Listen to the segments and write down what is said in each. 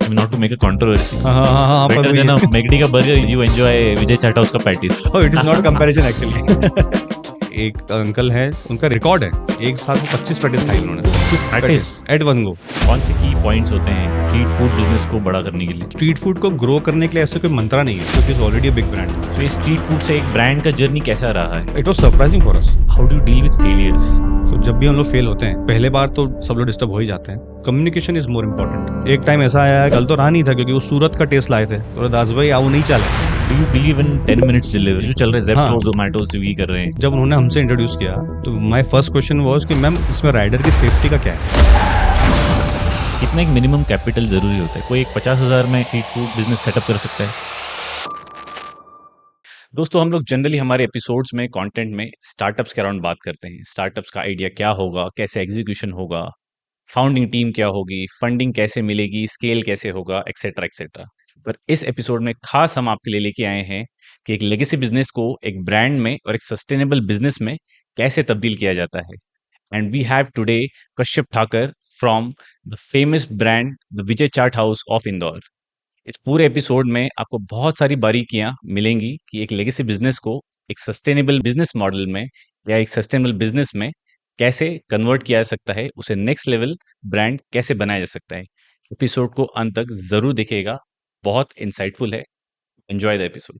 not to make a controversy. हाँ हाँ हाँ हाँ, पर Better than a McD का burger, you enjoy Vijay Chaat House का patties. It is not comparison actually. एक अंकल है, उनका रिकॉर्ड है, एक साथ में 25 पैटीज खाई उन्होंने। 25 पैटीज एट वन गो। कौन से की पॉइंट्स होते हैं स्ट्रीट फूड बिजनेस को बड़ा करने के लिए? स्ट्रीट फूड को ग्रो करने के लिए ऐसा कोई मंत्रा नहीं है, क्योंकि it's already a big brand. तो ये स्ट्रीट फूड से एक ब्रांड का जर्नी कैसा रहा है? It was surprising for us. How do you deal with failures? तो जब भी हम लोग फेल होते हैं, पहले बार तो सब लोग डिस्टर्ब हो ही जाते हैं। Communication is more important. एक टाइम ऐसा आया, कल तो रहा नहीं था क्योंकि वो सूरत का टेस्ट लाए थे, तो दास भाई आओ नहीं चले। Do you believe in 10 minutes delivery जो चल रहे हैं, ज़ेप्टो, हाँ। ज़ोमैटो, स्विगी कर रहे हैं? जब उन्होंने हमसे इंट्रोड्यूस किया तो माय फर्स्ट क्वेश्चन वाज कि मैम इसमें राइडर की सेफ्टी का क्या है? कितना एक मिनिमम कैपिटल जरूरी होता है? कोई एक 50,000 में स्ट्रीट फूड बिजनेस सेटअप कर सकता है? दोस्तों, हम लोग जनरली हमारे एपिसोड्स में कंटेंट में स्टार्टअप्स के अराउंड बात करते हैं। स्टार्टअप्स का आइडिया क्या होगा, कैसे एग्जीक्यूशन होगा, फाउंडिंग टीम क्या होगी, फंडिंग कैसे मिलेगी, स्केल कैसे होगा, एक्सेट्रा एक्सेट्रा। पर इस एपिसोड में खास हम आपके लिए लेके आए हैं कि एक लेगेसी बिजनेस को एक ब्रांड में और एक सस्टेनेबल बिजनेस में कैसे तब्दील किया जाता है। And we have today Kashyap Thakar from the famous brand the Vijay chaat house of Indore. इस पूरे एपिसोड में आपको बहुत सारी बारीकियां मिलेंगी कि एक लेगेसी बिजनेस को एक सस्टेनेबल बिजनेस मॉडल में या एक सस्टेनेबल बिजनेस में कैसे कन्वर्ट किया जा सकता है, उसे नेक्स्ट लेवल ब्रांड कैसे बनाया जा सकता है। एपिसोड को अंत तक जरूर देखिएगा, बहुत इंसाइटफुल है। Enjoy the episode.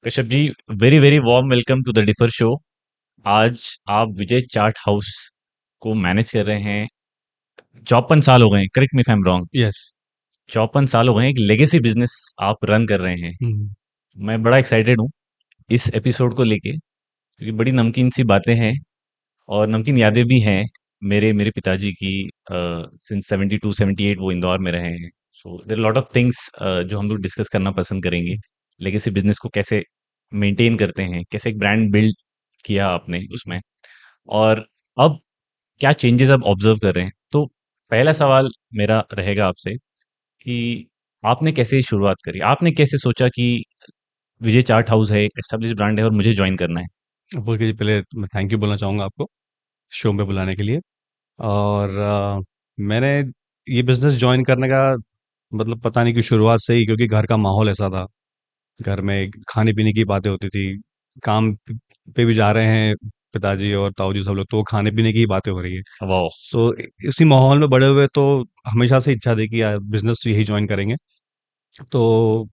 Kashyap ji, very very warm welcome to the differ show. आज आप विजय चाट हाउस को मैनेज कर रहे हैं। 54 साल हो गए, correct me if I am wrong. Yes. 54 साल हो गए, एक लेगेसी बिजनेस आप रन कर रहे हैं। मैं बड़ा एक्साइटेड हूँ इस एपिसोड को लेके, क्योंकि बड़ी नमकीन सी बातें हैं और नमकीन यादें भी हैं मेरे मेरे पिताजी की। सिंस 72 78 वो इंदौर में रहे हैं। So there lot of things जो हम लोग डिस्कस करना पसंद करेंगे। लेगेसी बिजनेस को कैसे मेंटेन करते हैं, कैसे एक ब्रांड बिल्ड किया आपने उसमें, और अब क्या चेंजेस आप ऑब्जर्व कर रहे हैं। तो पहला सवाल मेरा रहेगा आपसे कि आपने कैसे शुरुआत करी? आपने कैसे सोचा कि विजय चाट हाउस है, एक एस्टेब्लिश ब्रांड है और मुझे जॉइन करना है? बोल के पहले मैं थैंक यू बोलना चाहूँगा आपको शो में बुलाने के लिए। और मैंने ये बिज़नेस जॉइन करने का मतलब पता नहीं कि शुरुआत से ही, क्योंकि घर का माहौल ऐसा था। घर में खाने-पीने की बातें होती थी। काम प पे भी जा रहे हैं पिताजी और ताऊजी सब लोग, तो खाने-पीने की ही बातें हो रही है। वाह! सो इसी माहौल में बड़े हुए, तो हमेशा से इच्छा थी कि यार बिज़नेस यही जॉइन करेंगे। तो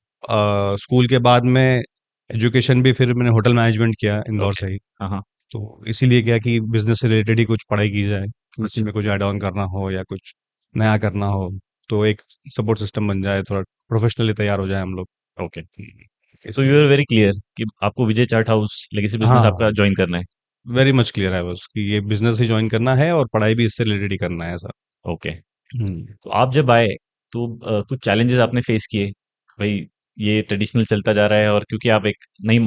स्कूल के बाद में एजुकेशन भी फिर मैंने होटल मैनेजमेंट किया इंदौर ओके। से ही। हाँ, हाँ। तो इसीलिए क्या कि बिज़नेस से रिलेटेड ही कुछ पढ़ाई की जाए, किसी अच्छा। में कुछ ऐड ऑन करना हो या कुछ नया करना हो, तो एक सपोर्ट सिस्टम बन जाए, थोड़ा प्रोफेशनली तैयार हो जाए हम लोग। ओके। सो यू इसलिए आर वेरी क्लियर कि आपको विजय चाट हाउस लेगेसी बिजनेस हाँ, आपका जॉइन करना है। वेरी मच क्लियर है बस कि ये बिज़नेस ही जॉइन करना है और पढ़ाई भी इससे रिलेटेड ही करना है ऐसा। ओके। हुँ। तो आप जब आए तो कुछ चैलेंजेस आपने फेस किए? भाई, ये ट्रेडिशनल चलता जा रहा है और क्योंकि आप एक नई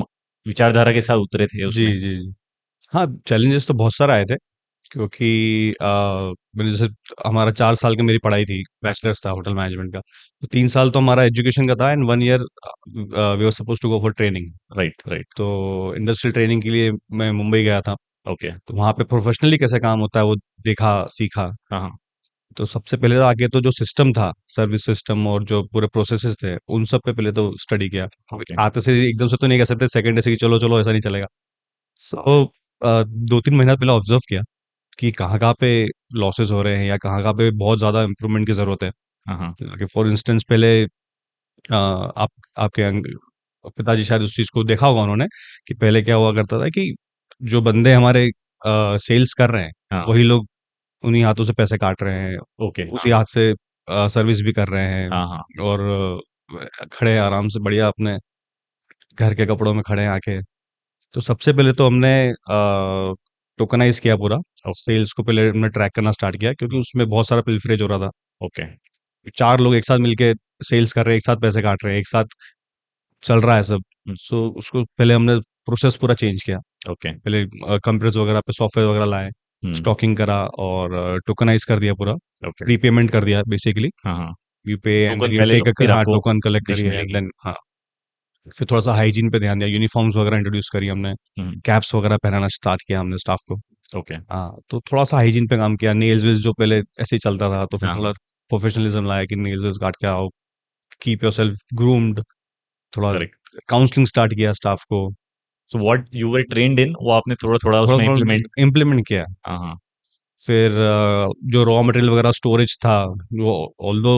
विचारधारा के साथ उतरे थे जी, उसमें। जी, जी। हाँ, चैलेंजेस तो बहुत सारे आए थे, क्योंकि मैंने जैसे हमारा 4 साल की मेरी पढ़ाई थी, बैचलर्स था होटल मैनेजमेंट का। तो 3 साल तो हमारा एजुकेशन का था and 1 year we were supposed to go for training. Right, right. तो इंडस्ट्रियल ट्रेनिंग के लिए मैं मुंबई गया था। ओके। तो वहाँ पे प्रोफेशनली कैसे काम होता है वो देखा, सीखा। हाँ, हाँ। तो सबसे पहले तो आके तो जो सिस्टम था, सर्विस सिस्टम और जो पूरे प्रोसेसेस थे, उन सब पे पहले तो स्टडी किया। ओके। आते से एकदम से तो नहीं कह सकते सेकंड डे से कि चलो, चलो ऐसा नहीं चलेगा। सो 2-3 महीना पहले ऑब्जर्व किया कि कहाँ-कहाँ पे लॉसेस हो रहे हैं या कहाँ-कहाँ पे बहुत ज़्यादा इम्प्रूवमेंट की ज़रूरत है। हाँ, हाँ। कि फॉर इंस्टेंस पहले आपके पिताजी शायद उस चीज़ को देखा होगा उन्होंने, कि पहले क्या हुआ करता था कि जो बंदे हमारे सेल्स कर रहे हैं, हाँ। वही लोग उन्हीं हाथों से पैसे काट रहे हैं, ओके। हाँ, उसी हाथ से सर्विस भी कर रहे हैं हाँ, हाँ। और खड़े हैं आराम से बढ़िया अपने घर के कपड़ों में खड़े हैं आके। तो सबसे पहले तो हमने टोकनाइज़ किया पूरा और सेल्स को पहले हमने ट्रैक करना स्टार्ट किया, क्योंकि उसमें बहुत सारा पिल्फरेज हो रहा था। ओके। 4 लोग एक साथ मिलके सेल्स कर रहे हैं, एक साथ पैसे काट रहे हैं, एक साथ चल रहा है सब। हुँ। सो उसको पहले हमने प्रोसेस पूरा चेंज किया। ओके। पहले कंप्यूटर्स वगैरह पे सॉफ्टवेयर वगैरह लाए, हुँ। स्टॉकिंग करा और टोकनाइज़ कर दिया पूरा, ओके। प्रीपेमेंट कर दिया बेसिकली। हाँ, हाँ। यू पे एंड टोकन देन यू पहले टेक लो, फिर हाँ, आपको टोकन कलेक्ट कमीशन करिए एंड मिलेगी। देन हाँ, फिर थोड़ा-सा हाइजीन पे ध्यान दिया, यूनिफ़ॉर्म्स वगैरह इंट्रोड्यूस करी हमने, हुँ। कैप्स वगैरह पहनाना स्टार्ट किया हमने स्टाफ को। ओके। हाँ, तो थोड़ा-सा हाइजीन पे काम किया, नेल्स वेल्स जो पहले ऐसे ही चलता था, तो फिर हाँ, थोड़ा प्रोफेशनलिज्म लाया कि नेल्स वेल्स काट के आओ, कीप योरसेल्फ ग्रूम्ड, थोड़ा करेक्ट। काउंसलिंग स्टार्ट किया स्टाफ को, so what you were trained in वो आपने थोड़ा-थोड़ा उसमें थोड़ा-थोड़ा इम्प्लीमेंट। इम्प्लीमेंट किया। हाँ, हाँ, फिर जो रॉ मटेरियल वगैरह स्टोरेज था, वो ऑल्दो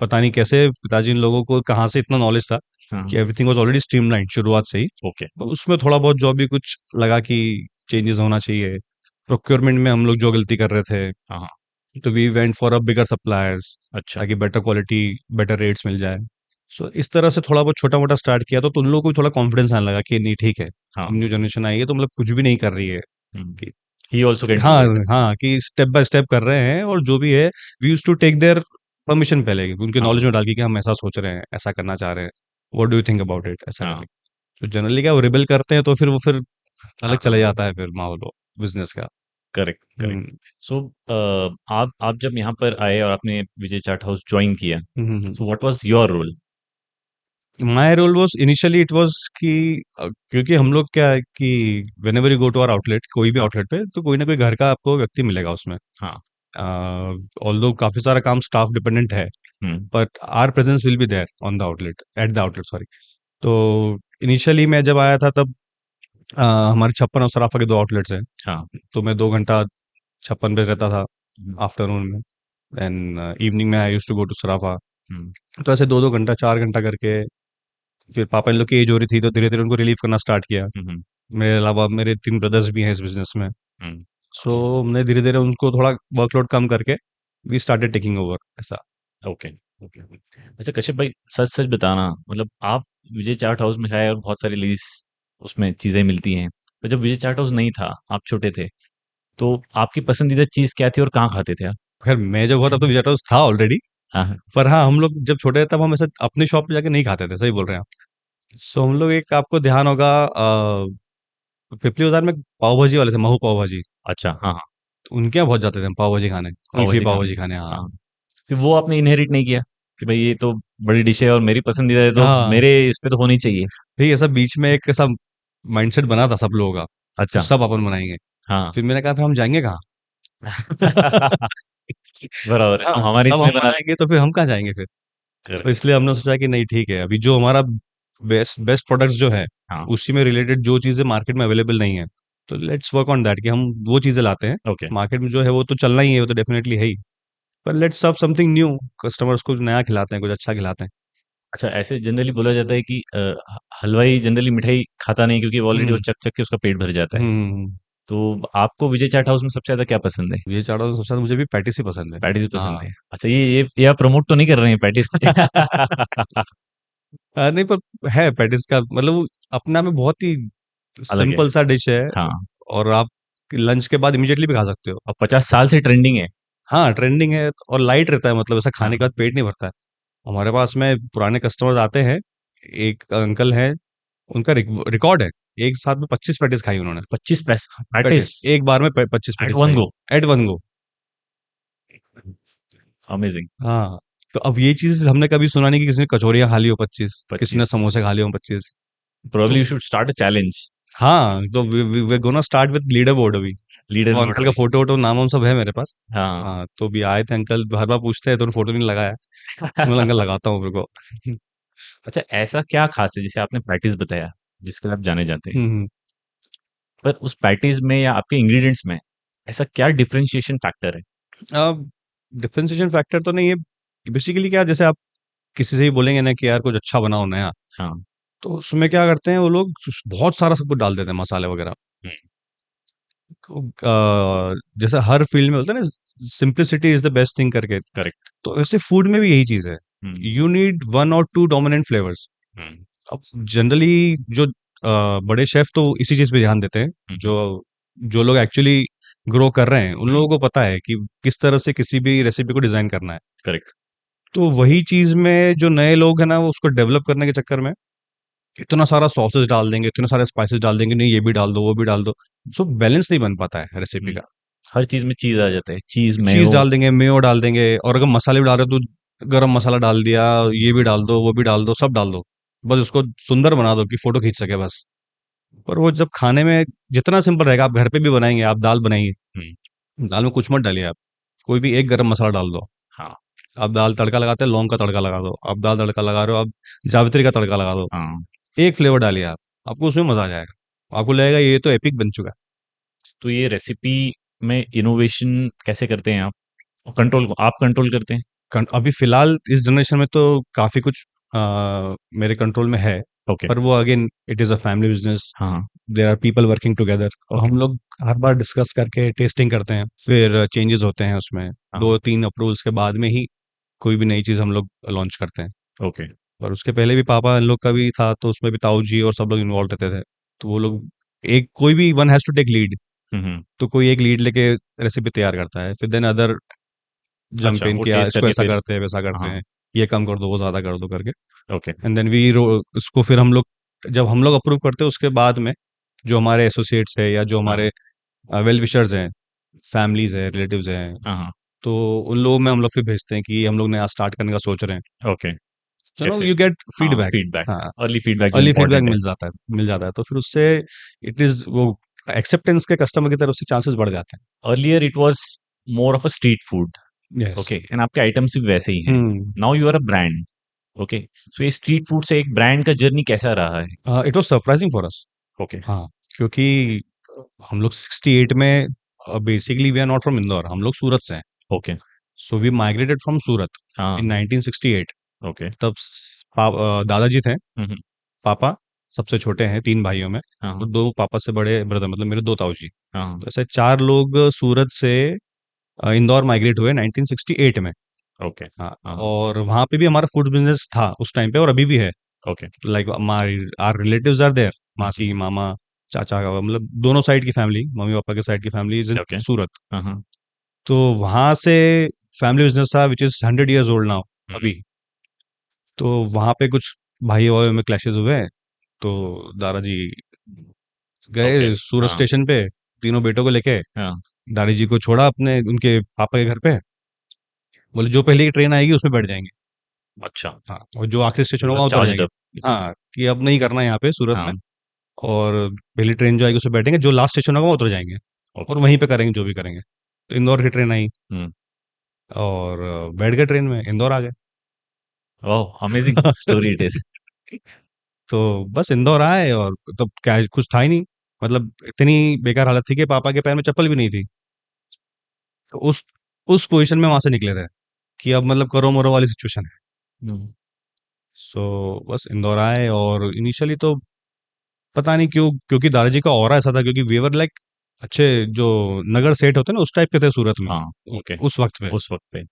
पता नहीं कैसे पिताजी इन लोगों को कहाँ से इतना नॉलेज था हाँ, कि एवरीथिंग वाज़ ऑलरेडी स्ट्रीमलाइन्ड शुरुआत से ही। ओके। तो उसमें थोड़ा बहुत जो भी कुछ लगा कि चेंजेस होना चाहिए। प्रोक्योरमेंट में हम लोग जो गलती कर रहे थे, हाँ, हाँ, तो we went for a bigger suppliers अच्छा। ताकि बेटर क्वालिटी, बेटर रेट्स मिल जाए। सो इस तरह से थोड़ा बहुत छोटा-मोटा स्टार्ट किया तो उन लोगों को भी थोड़ा कॉन्फिडेंस आने लगा कि नहीं ठीक है, हाँ, अब न्यू जनरेशन आई है तो मतलब कुछ भी नहीं कर रही है हुँ, कि ही आल्सो कैन डू हाँ, इट। हाँ, कि स्टेप बाय स्टेप कर रहे हैं और जो भी है we used to take their permission पहले उनके हाँ, नॉलेज में डाल के कि हम ऐसा सोच रहे हैं, ऐसा करना चाह रहे हैं। What do you think about it? ऐसा हाँ, करके। तो जनरली क्या वो रिबेल करते हैं तो फिर हाँ, अलग हाँ, चला जाता है फिर माहौल वो बिज़नेस का। Correct, correct. हुँ। सो आप जब यहाँ पर आए और आपने विजय चाट हाउस जॉइन किया, हुँ, हुँ, हुँ। So what was your role? My role was initially it was कि क्योंकि हम लोग क्या है कि whenever you go to our outlet कोई भी हाँ, आउटलेट पे तो कोई ना कोई घर का आपको व्यक्ति मिलेगा उसमें। हाँ, ऑल्दो काफ़ी सारा काम स्टाफ डिपेंडेंट है, हुँ, but our presence will be there on the outlet at the outlet sorry. तो इनिशियली मैं जब आया था तब हमारे छप्पन और सराफा के 2 आउटलेट्स हैं, हाँ, तो मैं 2 घंटा छप्पन पे रहता था हुँ, आफ्टरनून में, देन इवनिंग में I used to go to Sarafa. हुँ, तो ऐसे 2-2 घंटा, 4 घंटा करके फिर पापा इन लोग की एज हो रही थी तो धीरे-धीरे उनको रिलीव करना स्टार्ट किया। हुँ, हुँ, मेरे अलावा मेरे 3 ब्रदर्स भी हैं इस बिज़नेस में। हुँ, सो ओके, हमने धीरे-धीरे उनको थोड़ा वर्कलोड कम करके वी स्टार्टेड टेकिंग ओवर ऐसा। Okay, okay. अच्छा कश्यप भाई, सच-सच बताना, मतलब आप विजय चाट हाउस में गए और बहुत सारी लेडीज़ उसमें चीज़ें मिलती हैं। तो जब विजय चाट हाउस नहीं था, आप छोटे थे, तो आपकी पसंदीदा चीज़ क्या थी और कहाँ खाते थे आप? खैर मैं जब हुआ तब तो विज़िटर्स हाउस था ऑलरेडी, हाँ, हाँ, पर हाँ, हम लोग जब छोटे थे तब हम ऐसे अपनी शॉप पे जाके नहीं खाते थे, सही बोल रहे हैं आप। सो हम लोग एक आपको ध्यान होगा पिपली बाज़ार में पाव भाजी वाले थे, महू पाव भाजी। अच्छा, हाँ, हाँ, तो उनके यहाँ बहुत जाते थे हम पाव भाजी खाने, पाव कुल्फ़ी भाजी पाव खाने, भाजी खाने हाँ। हाँ। फिर वो आपने इनहेरिट नहीं किया कि भाई ये तो बड़ी डिश है और मेरी पसंदीदा है तो हाँ, मेरे इस पे तो होनी चाहिए। नहीं ऐसा बीच में एक ऐसा माइंडसेट बना था सब लोगों का, कि अच्छा, सब अपन बनाएँगे। हाँ। फिर मैंने कहा फिर हम जाएँगे कहाँ? बराबर है, हम हाँ, हमारी सब इसमें हम बना बनाएँगे तो फिर हम कहाँ जाएँगे फिर? तो करेक्ट, इसलिए हमने सोचा कि नहीं ठीक है, अभी जो हमारा बेस्ट बेस्ट प्रोडक्ट्स जो है, हाँ, उसी में रिलेटेड जो चीज़ें मार्केट में अवेलेबल नहीं है, तो लेट्स वर्क ऑन दैट कि हम वो चीज़ें लाते हैं। ओके। मार्केट में जो है वो तो चलना ही है, वो तो डेफ़िनेटली है ही। पर let's serve something new, customers को कुछ नया खिलाते हैं, कुछ अच्छा खिलाते हैं। अच्छा ऐसे जनरली बोला जाता है कि हलवाई जनरली मिठाई खाता नहीं क्योंकि ऑलरेडी वो हुँ, चक-चक के उसका पेट भर जाता हुँ, है। हुँ, हुँ। तो आपको विजय चाट हाउस में सबसे ज़्यादा क्या पसंद है? ये चारों सबसे ज़्यादा मुझे भी पैटीज़ ही पसंद है। पैटीज़ पसंद हाँ। है। अच्छा ये आप प्रमोट तो नहीं कर रहे हैं पैटीज़? नहीं पर है पैटीज़ का मतलब वो अपने आप में बहुत ही अलग है। सिंपल सा डिश है हाँ, और आप लंच के बाद इमीडिएटली भी खा सकते हो। और 50 साल से ट्रेंडिंग है। हाँ, ट्रेंडिंग है और लाइट रहता है मतलब ऐसा खाने हाँ, के बाद पेट नहीं भरता है। हमारे पास में पुराने कस्टमर्स आते हैं, एक अंकल हैं, उनका रिकॉर्ड है, एक साथ में 25 पैटीज़ खाई उन्होंने। 25 पैटीज़ पैटीज़, एक बार में 25 एट पैटीज़ वन खाई, go. At one go. Amazing. हाँ, तो अब ये चीज़ हमने कभी सुना नहीं कि किसी ने कचौरियाँ खा ली हो 25, किसी ने 25 समोसे खा लिए हो 25। प्रोबब्ली तो you should start a challenge. हाँ, तो we are gonna start with leader board अभी। लीडर वो बोर्ड अंकल का अभी। फ़ोटो-वोटो, नाम-वाम सब है मेरे पास। हाँ। हाँ, तो अभी आए थे अंकल, हर बार पूछते हैं, "तूने फ़ोटो नहीं लगाया है?" तो मैं बोला, "अंकल लगाता हूँ, रुको।" अच्छा ऐसा क्या ख़ास है जैसे आपने पैटीज़ बताया, जिसके लिए आप जाने जाते हैं। हुँ, हुँ। पर उस पैटीज़ में या आपके इंग्रीडिएंट्स में ऐसा क्या डिफरेंशिएशन फैक्टर है? अब डिफरेंशिएशन फैक्टर तो नहीं है, बेसिकली क्या जैसे आप किसी से भी बोलेंगे ना कि यार कुछ अच्छा बनाओ नया, हाँ। तो उसमें क्या करते हैं वो लोग बहुत सारा सब कुछ डाल देते हैं मसाले वगैरह। हुँ, तो जैसे हर फील्ड में होता है ना simplicity is the best thing करके, करेक्ट। तो वैसे फूड में भी यही चीज़ है। हुँ, यू नीड 1 और 2 डोमिनेंट फ्लेवर्स। हुँ, अब जनरली जो बड़े शेफ़ तो इसी चीज़ पे ध्यान देते हैं, हुँ, हुँ, जो जो लोग एक्चुअली ग्रो कर रहे हैं, उन लोगों को पता है कि किस तरह से किसी भी रेसिपी को डिज़ाइन करना है। करेक्ट। तो वही चीज़ में जो नए लोग हैं ना, वो उसको डेवलप करने के चक्कर में इतना सारा सॉसेस डाल देंगे, इतने सारे स्पाइसेस डाल देंगे, नहीं ये भी डाल दो, वो भी डाल दो। सो बैलेंस नहीं बन पाता है रेसिपी हुँ, का। हर चीज़ में चीज़ आ जाता है, चीज़, चीज़ मेयो। डाल देंगे, मेयो डाल देंगे और अगर मसाले भी डाल रहे हो तो गरम मसाला डाल दिया, ये भी डाल दो, वो भी डाल दो, सब डाल दो। बस उसको सुंदर बना दो कि फ़ोटो खींच सके बस। पर वो जब खाने में जितना सिंपल रहेगा, आप घर पे भी बनाएंगे, आप दाल बनाइए, हुँ, दाल में कुछ मत डालिए आप, कोई भी एक गरम मसाला डाल दो। हाँ, आप दाल तड़का लगाते हैं, लौंग का तड़का लगा दो। आप दाल तड़का लगा रहे हो, आप जावित्री का तड़का लगा दो। हाँ। एक फ्लेवर डालिए आप, आपको उसमें मजा आ जाएगा, आपको लगेगा ये तो एपिक बन चुका तो ये रेसिपी में इनोवेशन कैसे करते हैं आप? और कंट्रोल को आप कंट्रोल करते हैं? है। अभी फिलहाल इस जनरेशन में तो काफी कुछ मेरे कंट्रोल में है, ओके। पर वो again it is a family business, हाँ, हाँ। There are people working together, तो ओके। हम लोग हर बार डिस्कस करके टेस्टिंग करते हैं, फिर चेंजेस होते हैं उसमें, हाँ, 2-3 अप्रूवल्स के बाद में ही कोई भी नई चीज़ हम लोग लॉन्च करते हैं। ओके। और उसके पहले भी पापा इन लोग का भी था, तो उसमें भी ताऊ जी और सब लोग इन्वॉल्व रहते थे। तो वो लोग, एक कोई भी one has to take lead, हुँ, हुँ। तो कोई एक लीड लेके रेसिपी तैयार करता है, फिर देन अदर जंप अच्छा, इन वो किया, टेस्ट इसको करके ऐसा फिर करते हैं, वैसा करते हाँ, हैं, ये कम कर दो, वो ज़्यादा कर दो करके। ओके। एंड देन वी रो इसको फिर हम लोग, जब हम लोग अप्रूव करते हैं उसके बाद में जो हमारे एसोसिएट्स है या जो हाँ, हमारे वेल विशर्स हैं, फैमिलीज़ हैं, रिलेटिव्स हैं, हाँ, हाँ, तो उन लोगों में हम लोग फिर भेजते हैं कि हम लोग नया स्टार्ट करने का सोच रहे हैं। ओके। कैसे यू गेट हाँ, फीडबैक। फीडबैक, हाँ, अर्ली फीडबैक जो अर्ली फीडबैक इम्पोर्टेंट है। मिल जाता है, तो फिर उससे इट इज़ वो एक्सेप्टेंस के कस्टमर की तरफ से चांसेस बढ़ जाते earlier it was more of a street food, हैं। यस। ओके एंड आपके आइटम्स भी वैसे ही हैं। हुँ। Now you are a brand, okay. So ये स्ट्रीट फूड से एक ब्रांड का जर्नी कैसा रहा है? It was surprising for us. Okay, हाँ, क्योंकि हम लोग 68 में, basically we are not from Indore, हम लोग सूरत से हैं। Okay. So we migrated from Surat हाँ, इन 1968। ओके। तब दादाजी थे, हुँ, हुँ। पापा सबसे छोटे हैं 3 भाइयों में, हाँ, और हाँ, 2 पापा से बड़े ब्रदर, मतलब मेरे 2 ताऊ जी। हाँ, हाँ, तो ऐसे 4 लोग सूरत से इंदौर माइग्रेट हुए 1968 में। ओके। हाँ, हाँ, हाँ, और वहाँ पे भी हमारा फूड बिज़नेस था उस टाइम पे, और अभी भी है। ओके। लाइक हमारी आवर रिलेटिव्स आर देयर, हुँ, हुँ, मासी, मामा, चाचा का मतलब दोनों साइड की फैमिली, मम्मी-पापा के साइड की family is in okay. Surat. हाँ, हाँ। तो वहाँ से फैमिली बिज़नेस था which is 100 years old now हुँ, अभी। तो वहाँ पे कुछ भाइयों-वाइयों में क्लैशेज़ हुए, तो दादाजी ओके। गए सूरत हाँ, स्टेशन पे, तीनों बेटों को लेके, हाँ। दादाजी को छोड़ा अपने उनके पापा के घर पे, बोले जो पहले की ट्रेन आएगी उसमें बैठ जाएँगे। अच्छा, हाँ, और जो आखिरी स्टेशन ही होगा वाज़ उतर चार्ज्ड जाएँगे। अप। हाँ, कि अब नहीं करना यहाँ पे सूरत में, हाँ, और पहली ट्रेन जो आएगी उसमें बैठेंगे, जो लास्ट स्टेशन होगा वहाँ उतर जाएँगे, और ओके। वहीं पे करेंगे जो भी करेंगे। तो इंदौर की ट्रेन आई, हुँ। और बैठ गए ट्रेन में, इंदौर आ गए। Oh! Amazing story it is. तो बस इंदौर आए, और तब क्या कुछ था ही नहीं, मतलब इतनी बेकार हालत थी कि पापा के पैर में चप्पल भी नहीं थी। तो उस पोज़ीशन में वहाँ से निकले थे कि अब मतलब करो-मरो वाली सिचुएशन है। हुँ, सो बस इंदौर आए, और इनिशियली तो पता नहीं क्यों, क्योंकि दादाजी का ऑरा ऐसा था, क्योंकि वी वर लाइक अच्छे जो नगर सेठ होते हैं ना, उस टाइप के थे सूरत में हाँ, ओके। उस वक्त पे। उस वक़्त पे।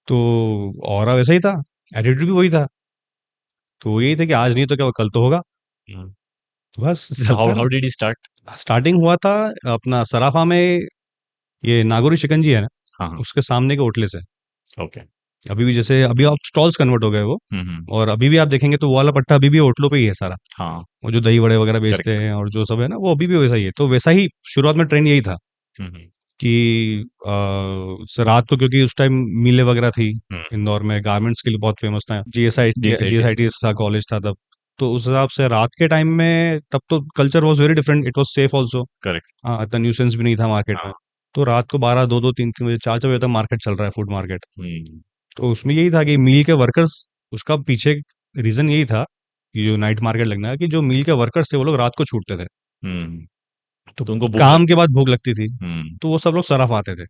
तो ऑरा वैसा ही था, एटीट्यूड भी वही था, तो यही था कि आज नहीं तो क्या कल तो होगा। हुँ। तो बस सो हाउ चलता हाउ रहा। Did he start? स्टार्टिंग हुआ था अपना सराफा में, ये नागौरी शिकंजी है ना, हाँ, हाँ, उसके सामने के होटले से। ओके। अभी भी जैसे अभी अब स्टॉल्स कन्वर्ट हो गए वो, हुँ, हुँ। और अभी भी आप देखेंगे तो वो वाला पट्टा अभी भी होटलों पे ही है सारा। हाँ, वो जो दही वड़े वगैरह बेचते करेक्ट। हैं और जो सब है ना, वो अभी भी वैसा ही है। तो वैसा ही शुरुआत में ट्रेंड यही था हुँ, हुँ। कि रात को, क्योंकि उस टाइम मिलें वगैरह थी, हुँ, इंदौर में गारमेंट्स के लिए बहुत फेमस था, जीएसआईटी जीएसआईटीज़। सा कॉलेज था तब। तो उस हिसाब से रात के टाइम में तब तो culture was very different, it was safe also. Correct. हाँ, इतना न्यूसेंस भी नहीं था मार्केट में। हाँ। तो रात को 12, 2-2, 3-3 बजे, 4-4 बजे तक मार्केट चल रहा है, फूड मार्केट। हुँ, तो उसमें यही था कि मील के वर्कर्स, उसका पीछे रीज़न यही था, कि जो नाइट मार्केट लगना है, कि जो मील के वर्कर्स थे वो लोग रात को छूटते थे। हुँ। तो तो उनको भूख काम के लगती बाद भूख लगती थी, हुँ, तो वो सब लोग सराफ़ आते थे।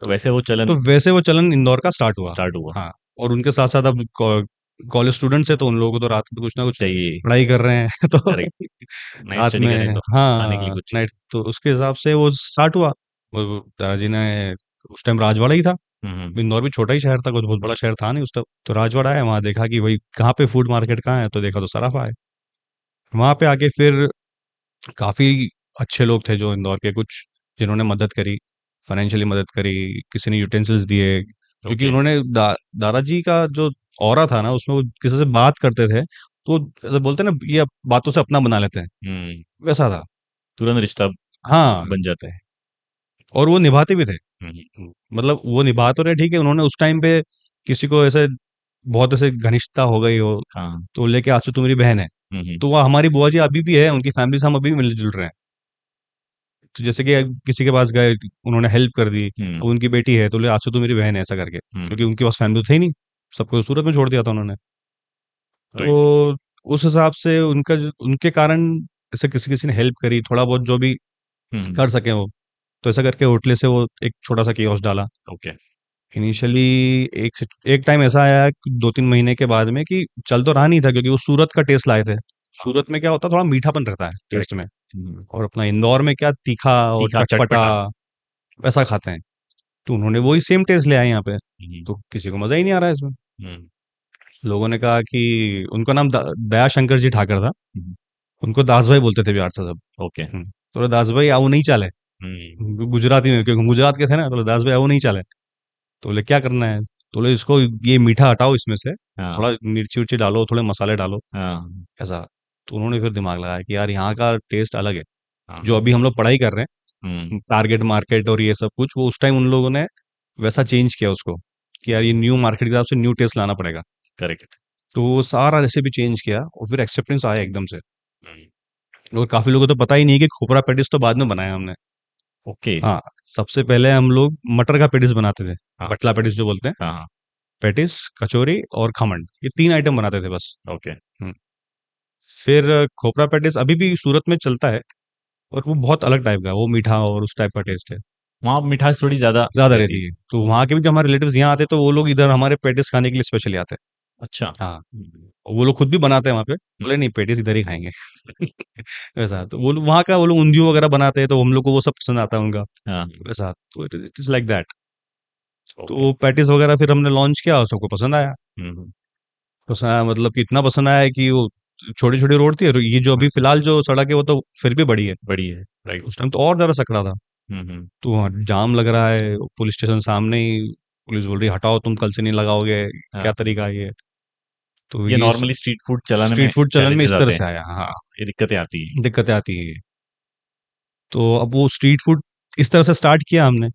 तो वैसे वो चलन तो वैसे वो चलन इंदौर का स्टार्ट हुआ। स्टार्ट हुआ। हाँ, और उनके साथ-साथ अब कॉलेज स्टूडेंट्स हैं, तो उन लोगों को तो रात में कुछ ना कुछ चाहिए, पढ़ाई कर रहे हैं तो करेक्ट। नाइट रात स्टडी में, करें तो खाने के लिए हाँ, कुछ चाहिए। नाइट, तो उसके हिसाब से वो स्टार्ट हुआ। वो दादाजी ने, उस टाइम राजवाड़ा ही था। हुँ, हुँ। इंदौर भी छोटा ही शहर था, कुछ बहुत बड़ा शहर था नहीं उस टाइम। तो राजवाड़ा आया, वहाँ देखा कि भाई कहाँ पे फूड मार्केट कहाँ है, तो देखा तो सराफा है। वहाँ पे आके फिर काफ़ी अच्छे लोग थे जो इंदौर के, कुछ जिन्होंने मदद करी, फाइनेंशियली मदद करी, किसी ने यूटेंसिल्स दिए, क्योंकि ओके। उन्होंने दादाजी का जो ऑरा था ना, उसमें वो किसी से बात करते थे, तो ऐसे बोलते हैं ना, ये बातों से अपना बना लेते हैं, हुँ, वैसा था। तुरंत रिश्ता हाँ, बन जाता है। और वो निभाते भी थे। हुँ, हुँ। मतलब वो निभा तो रहे, ठीक है, उन्होंने उस टाइम पे किसी को ऐसे बहुत ऐसे घनिष्ठता हो गई हो, हाँ, तो लेके आज तो तू मेरी बहन है। तो वह हमारी बुआ जी अभी भी है, उनकी फैमिली से हम अभी भी मिल-जुल रहे हैं। तो जैसे कि किसी के पास गए, उन्होंने हेल्प कर दी, अब उनकी बेटी है, तो बोले आज से तू मेरी बहन है, ऐसा करके। क्योंकि उनके पास फैमिली तो थे ही नहीं, सबको तो सूरत में छोड़ दिया था उन्होंने। राइट। तो उस हिसाब से उनके कारण जैसे किसी-किसी ने हेल्प करी, थोड़ा बहुत जो भी हुँ, कर सकें वो, तो ऐसा करके होटले से वो एक छोटा-सा कियोस्क डाला। ओके। इनिशियली एक टाइम ऐसा आया कि 2-3 महीने के बाद में कि चल तो रहा नहीं था, क्योंकि वो सूरत का टेस्ट लाए थे। सूरत में क्या होता है, थोड़ा मीठापन रहता है टेस्ट करेक्ट। में, हुँ, और अपना इंदौर में क्या तीखा और तीखा, चटपटा चटपटा। वैसा खाते हैं। तो उन्होंने वही सेम टेस्ट ले आए यहाँ पे, हुँ, तो किसी को मज़ा ही नहीं आ रहा है इसमें। हुँ, लोगों ने कहा कि उनका नाम दया शंकर जी ठाकर था, हुँ, उनको दास भाई बोलते थे बिहार से सब। ओके। तो बोले, दास भाई आओ नहीं चाले, हुँ, गुजराती में, क्योंकि गुजरात के थे ना, तो बोले, दास भाई आओ नहीं चाले। तो बोले क्या करना है, तो बोले इसको ये मीठा हटाओ इसमें से, हाँ, थोड़ा मिर्ची उर्ची डालो, थोड़े मसाले डालो, हाँ, ऐसा। तो उन्होंने फिर दिमाग लगाया कि यार यहाँ का टेस्ट अलग है। हाँ, जो अभी हम लोग पढ़ाई कर रहे हुँ, हैं, टारगेट मार्केट और ये सब कुछ, वो उस टाइम उन लोगों ने वैसा चेंज किया उसको, कि यार ये न्यू मार्केट के हिसाब से न्यू टेस्ट लाना पड़ेगा। करेक्ट। तो वो सारा रेसिपी चेंज किया, और फिर एक्सेप्टेंस आया एकदम से। हुँ, और काफ़ी लोगों को तो पता ही नहीं है कि खोपरा पैटिस तो बाद में बनाया हमने। ओके। हाँ, सबसे पहले हम लोग मटर का पैटिस बनाते थे, हाँ, बटला पैटिस जो बोलते हैं। हाँ, हाँ, पैटिस, कचौरी और खमन, ये 3 आइटम बनाते थे बस। ओके। हुँ। फिर खोपरा पैटिस अभी भी सूरत में चलता है, और वो बहुत अलग टाइप का है, वो मीठा और उस टाइप का टेस्ट है, वहाँ मिठास थोड़ी ज़्यादा ज़्यादा रहती रहती है। है। तो वहाँ के भी जो हमारे रिलेटिव्स यहाँ आते हैं, तो वो लोग इधर हमारे पैटिस खाने के लिए स्पेशली आते हैं। अच्छा। हाँ, हुँ, और वो लोग खुद भी बनाते हैं वहाँ पे, हुँ, बोले नहीं पैटिस इधर ही खाएँगे। वैसा, तो वो लोग वहाँ का, वो लोग ऊंधियो वगैरह बनाते हैं, तो हम लोग को वो सब पसंद आता है उनका, हाँ, वैसा। तो it is like that. Okay. तो पैटिस वगैरह फिर हमने लॉन्च किया और सबको पसंद आया। हुँ, हुँ, पसंद आया मतलब कि इतना पसंद आया है कि वो छोटी-छोटी रोड थी, और ये जो हुँ, अभी फ़िलहाल जो सड़क है, वो तो फिर भी बड़ी है। बड़ी है, राइट। उस टाइम तो और ज़्यादा सकड़ा था। हुँ, हुँ, तो वहाँ जाम लग रहा है, पुलिस स्टेशन सामने ही, पुलिस बोल रही है, हटाओ तुम कल से नहीं लगाओगे, हाँ, क्या तरीका है ये? तो ये ये नॉर्मली स्ट्रीट फूड चलाने में स्ट्रीट फूड चलन में चैलेंजेस इस तरह आते हैं। से आया। हाँ, हाँ, ये दिक्कतें आती हैं। दिक्कतें आती हैं ये। तो अब वो स्ट्रीट फूड इस तरह से स्टार्ट किया हमने,